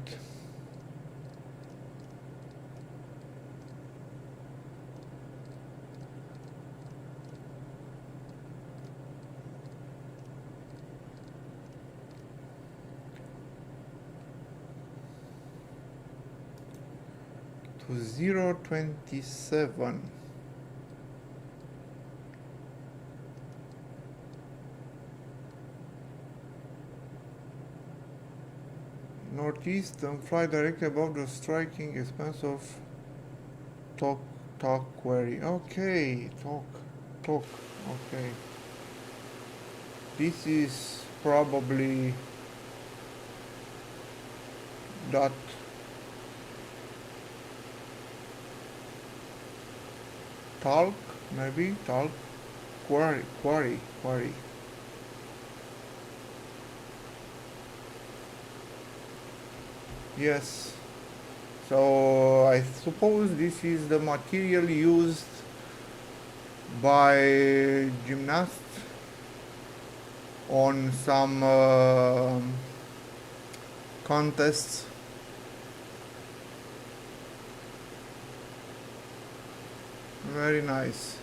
To 027. Northeast and fly directly above the striking expanse of talc quarry. Okay, talc. Okay, this is probably that talc, maybe talc quarry. Yes, so I suppose this is the material used by gymnasts on some contests. Very nice.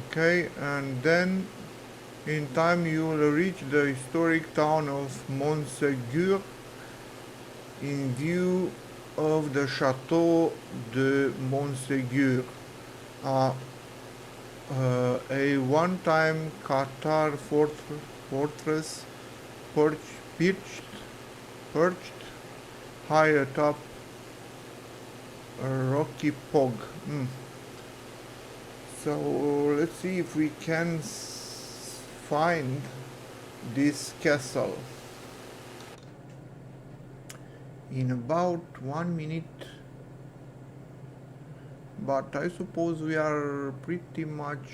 Okay, and then in time you will reach the historic town of Montségur in view of the Château de Montségur, a one-time Qatar fortress perched high atop a rocky pog. So let's see if we can find this castle in about 1 minute, but I suppose we are pretty much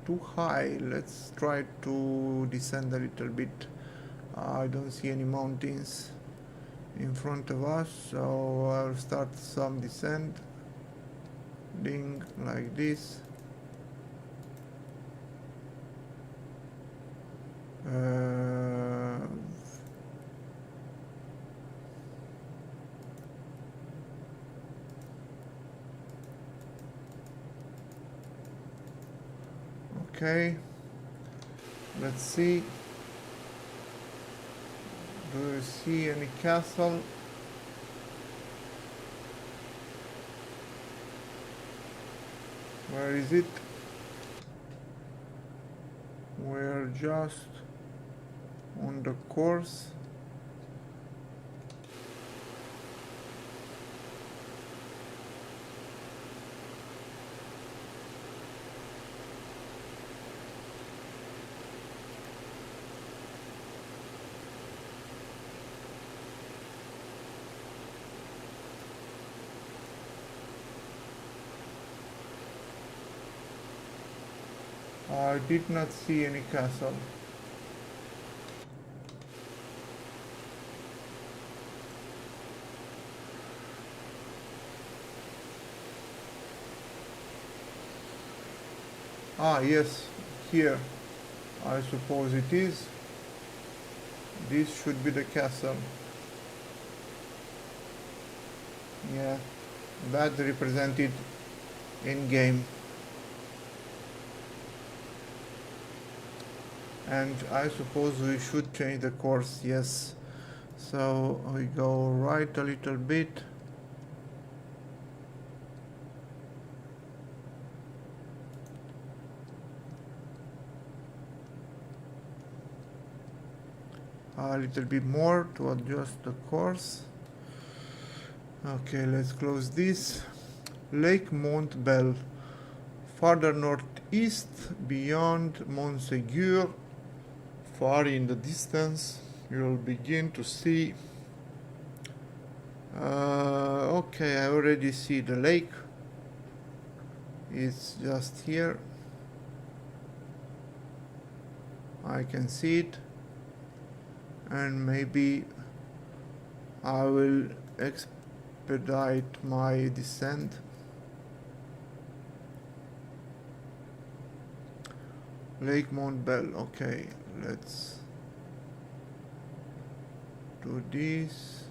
too high. Let's try to descend a little bit. I don't see any mountains in front of us, so I'll start some descent, ding, like this. Okay, let's see. Do you see any castle? Where is it? We're just on the course. I did not see any castle. Ah, yes, here. I suppose it is. This should be the castle. Yeah, that represented in game. And I suppose we should change the course, yes. So we go right a little bit. A little bit more to adjust the course. Okay, let's close this. Lake Mont-Bel, farther northeast beyond Montségur. Far in the distance, you'll begin to see. Okay, I already see the lake. It's just here. I can see it, and maybe I will expedite my descent. Lake Mont-Bel, okay. Let's do this.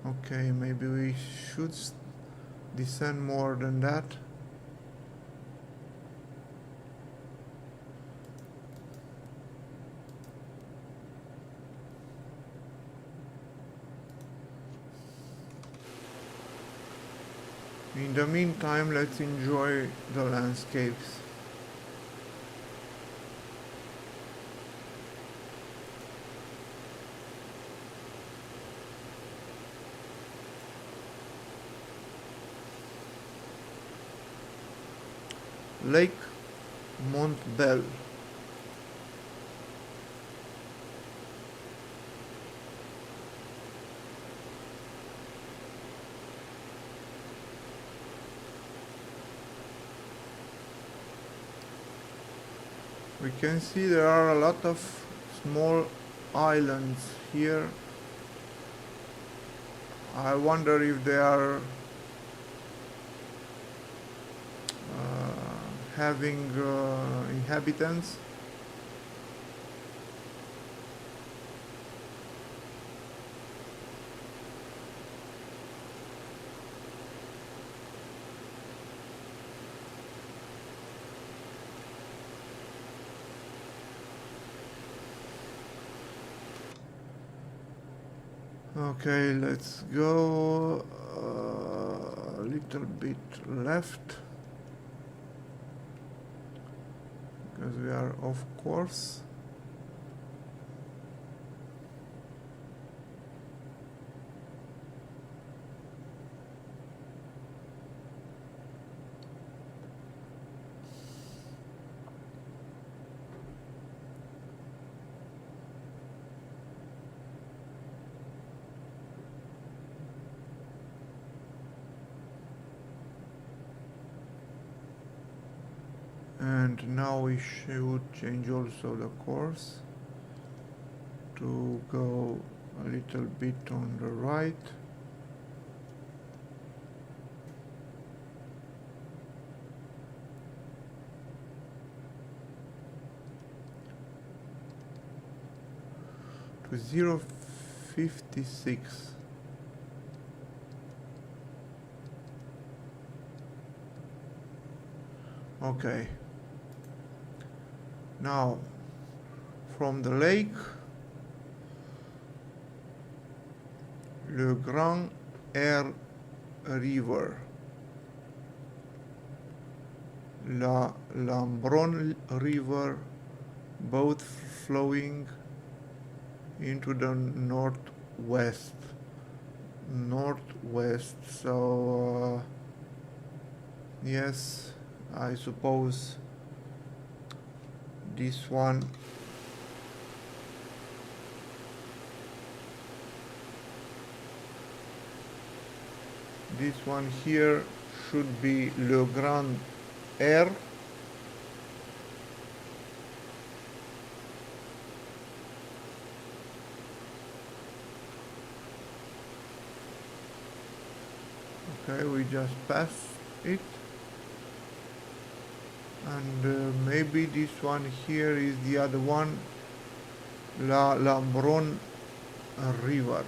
Okay, maybe we should descend more than that. In the meantime, let's enjoy the landscapes. Lake Mont-Bel. We can see there are a lot of small islands here. I wonder if they are having inhabitants. Okay, let's go a little bit left because we are off course. And now we should change also the course to go a little bit on the right. To 0.56. Okay. Now, from the lake, Le Grand Air River, La Lambron River, both flowing into the northwest. So yes, I suppose this one here should be Le Grand Air. Okay, we just passed it. And maybe this one here is the other one, La Lambron River.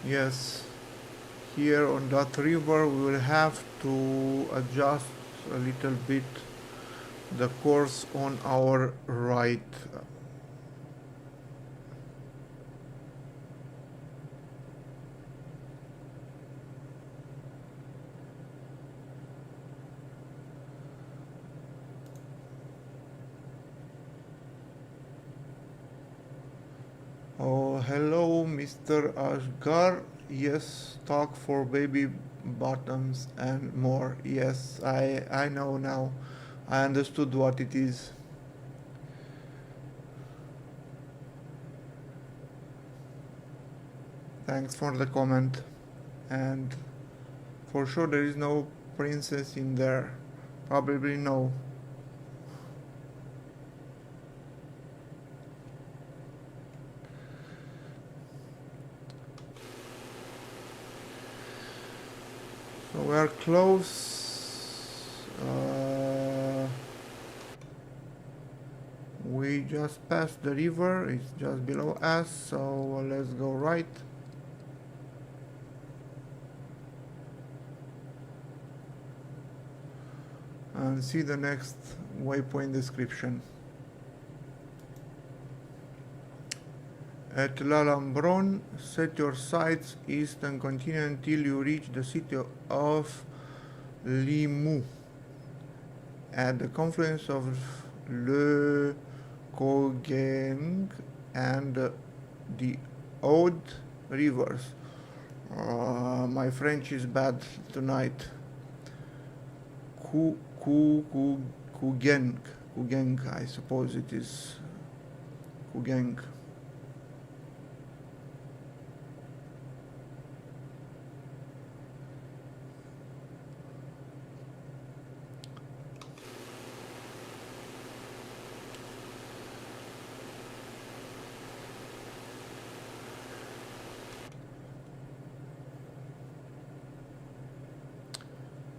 Yes, here on that river we will have to adjust a little bit the course on our right. Oh, hello, Mr. Ashgar. Yes, talk for baby bottoms and more. Yes, I know now. I understood what it is. Thanks for the comment. And for sure there is no princess in there. Probably no. So we are close. We just passed the river, it's just below us, so let's go right. And see the next waypoint description. At La Lambron, set your sights east and continue until you reach the city of Limoux. At the confluence of Le Cogueng and the Aude rivers. My French is bad tonight. Cogueng, I suppose it is Cogueng.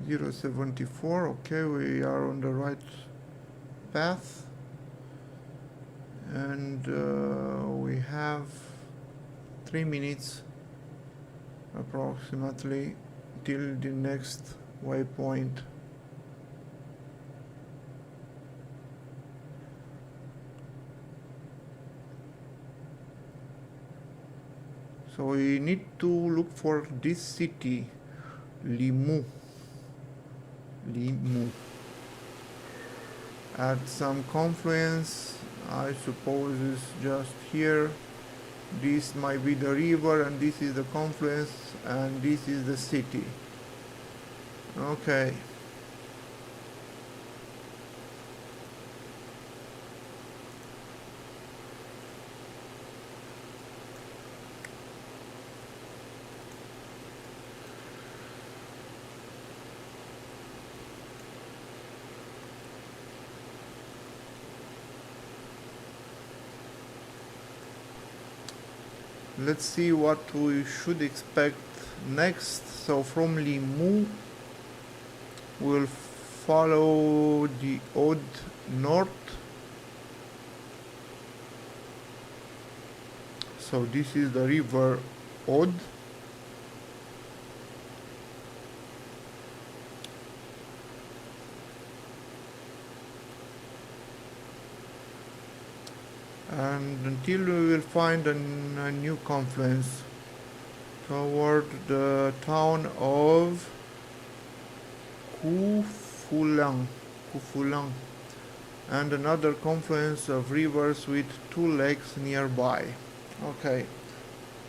.74, okay, we are on the right path, and we have 3 minutes approximately till the next waypoint. So we need to look for this city, Limoux. At some confluence, I suppose it's just here. This might be the river, and this is the confluence, and this is the city. Okay. let's see what we should expect next. So from Limoux we'll follow the Aude north. So this is the river Aude. And until we will find a new confluence toward the town of Quillane, and another confluence of rivers with 2 lakes nearby. Okay,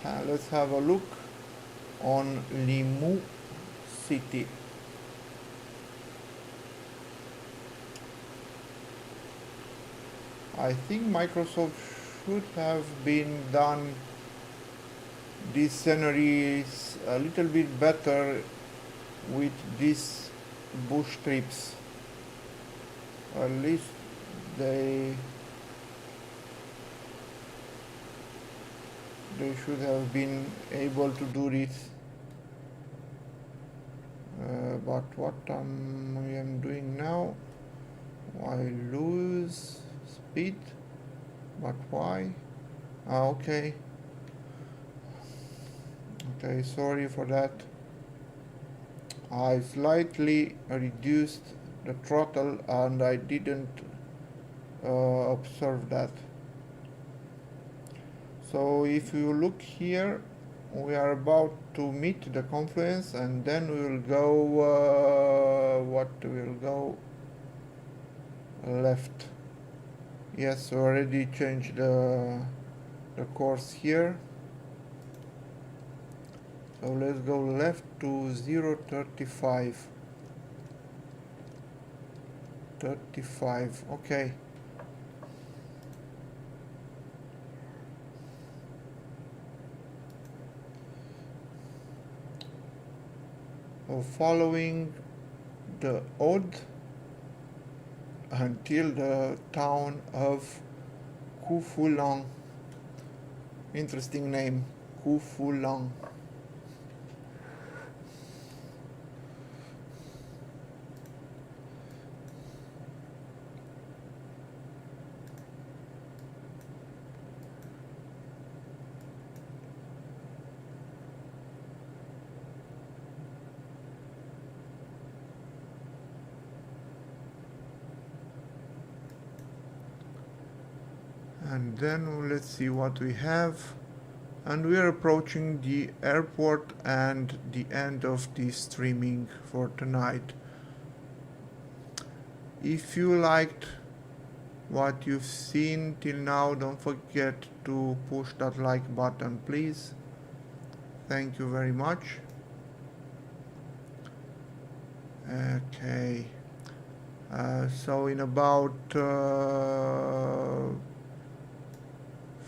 let's have a look on Limoux city. I think Microsoft should have been done these sceneries a little bit better with these bush strips. At least they should have been able to do this. But what I am doing now, I lose speed. But why? Okay, sorry for that. I slightly reduced the throttle and I didn't observe that. So if you look here, we are about to meet the confluence, and then we will go left. Yes, we already changed the course here. So let's go left to 035. 35, okay. So following the Aude until the town of Quillane. Interesting name, Quillane. And then let's see what we have, and we are approaching the airport and the end of the streaming for tonight. If you liked what you've seen till now, don't forget to push that like button, please. Thank you very much. Okay, so in about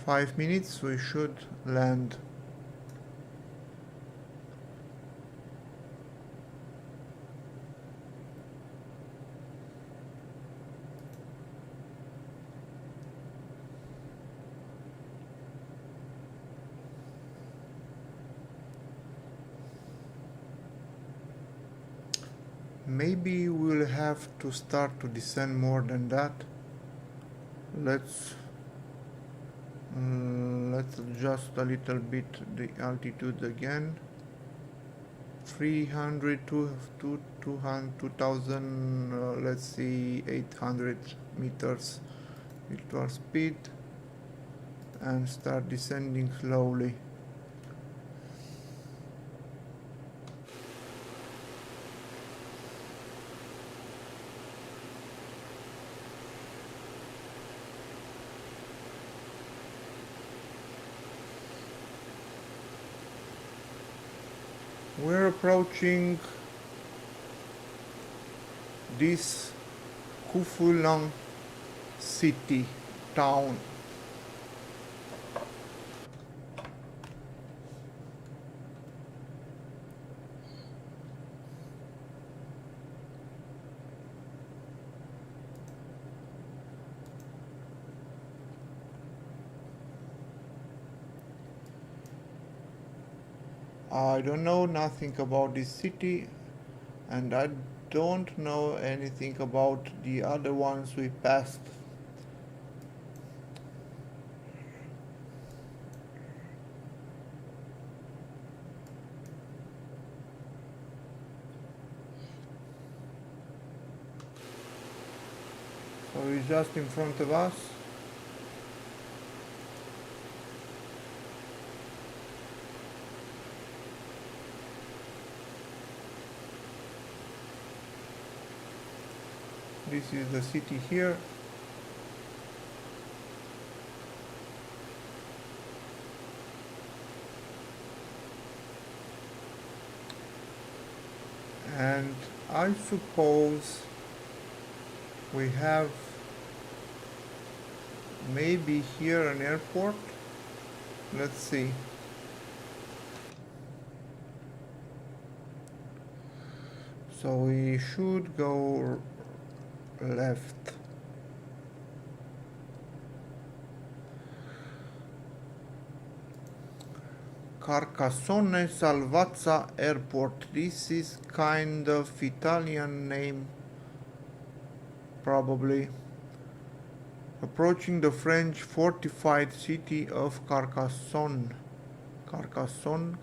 5 minutes we should land. Maybe we'll have to start to descend more than that. Let's adjust a little bit the altitude again. 300 to 2000, let's see, 800 meters with our speed, and start descending slowly. We're approaching this Quillane city, town. I don't know nothing about this city, and I don't know anything about the other ones we passed. So it's just in front of us. This is the city here. And I suppose we have maybe here an airport. Let's see. So we should go left. Carcassonne Salvaza Airport. This is kind of Italian name, probably. Approaching the French fortified city of Carcassonne, Carcassonne,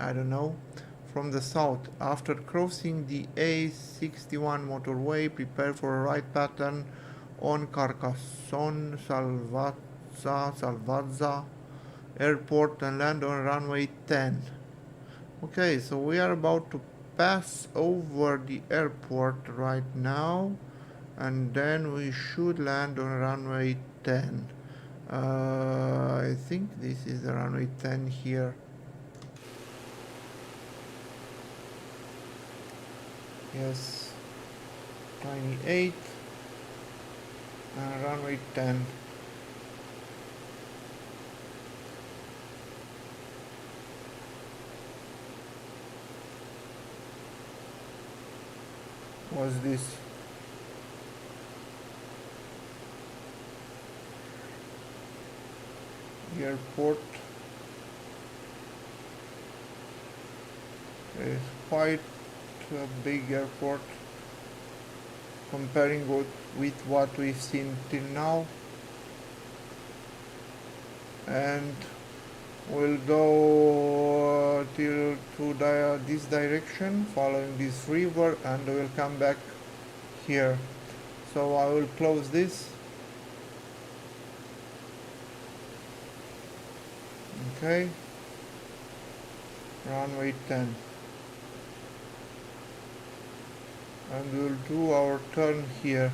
I don't know, from the south. After crossing the A61 motorway, prepare for a right pattern on Carcassonne Salvaza Airport and land on runway 10. Okay, so we are about to pass over the airport right now, and then we should land on runway 10. I think this is the runway 10 here. Yes, tiny 8 and runway 10. What's this? Airport. It's quite a big airport comparing with what we've seen till now, and we'll go till to this direction following this river, and we'll come back here. So I will close this. Okay, runway 10, and we'll do our turn here.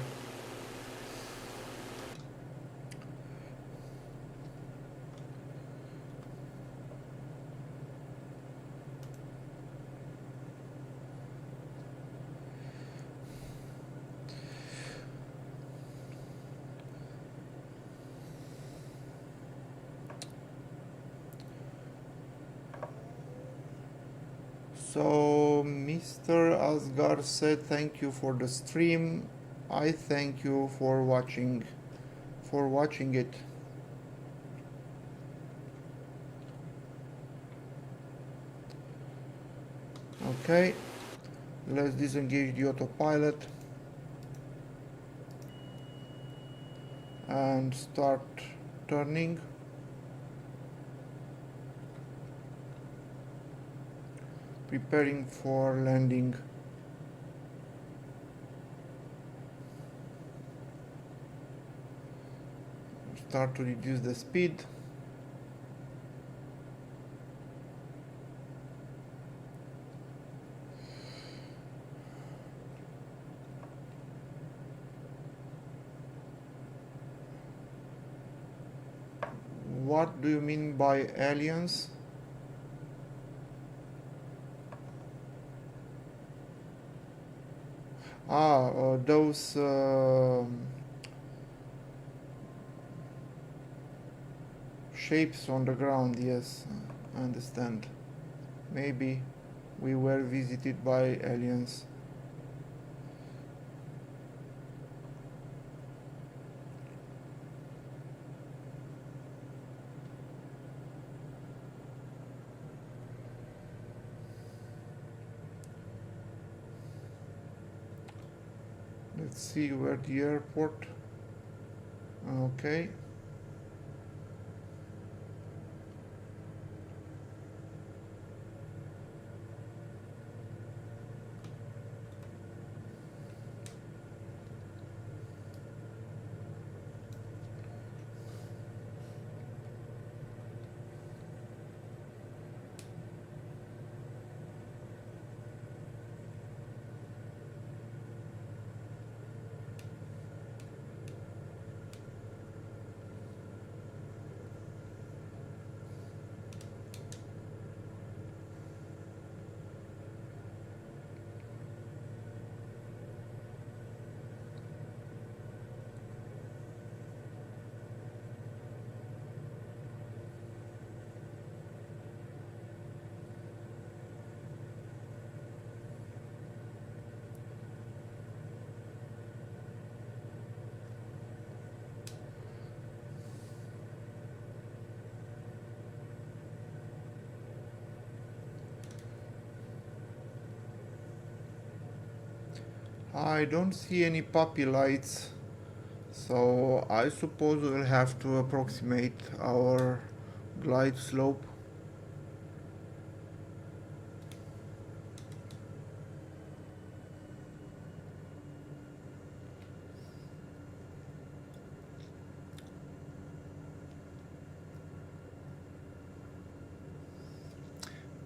So Mr. Asgar said thank you for the stream. I thank you for watching it. Okay, let's disengage the autopilot and start turning. Preparing for landing. Start to reduce the speed. What do you mean by aliens? Those shapes on the ground, yes, I understand. Maybe we were visited by aliens. Let's see where the airport. Okay. I don't see any puppy lights, so I suppose we'll have to approximate our glide slope.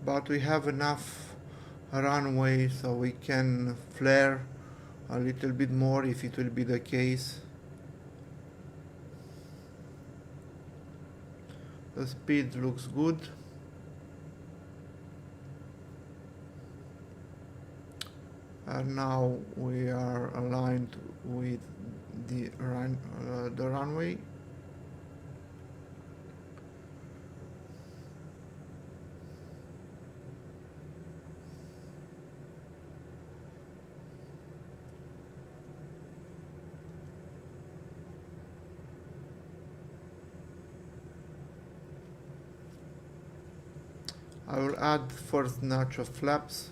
But we have enough runway so we can flare a little bit more if it will be the case. The speed looks good. And now we are aligned with the runway. I will add first notch of flaps.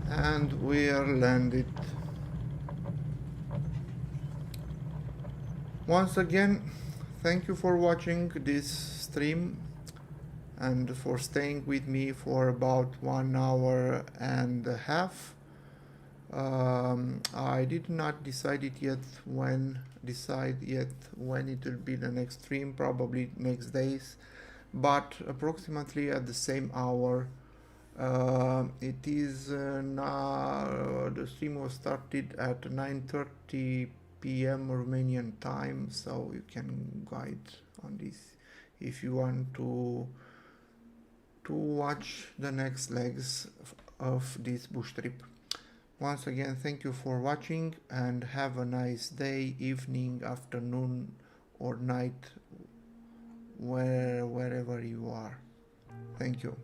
And we are landed. Once again, thank you for watching this stream and for staying with me for about 1 hour and a half. I did not decide yet when it will be the next stream, probably next days, but approximately at the same hour. It is now, the stream was started at 9:30 p.m. Romanian time, so you can guide on this if you want to watch the next legs of this bush trip. Once again, thank you for watching and have a nice day, evening, afternoon or night, wherever you are. Thank you.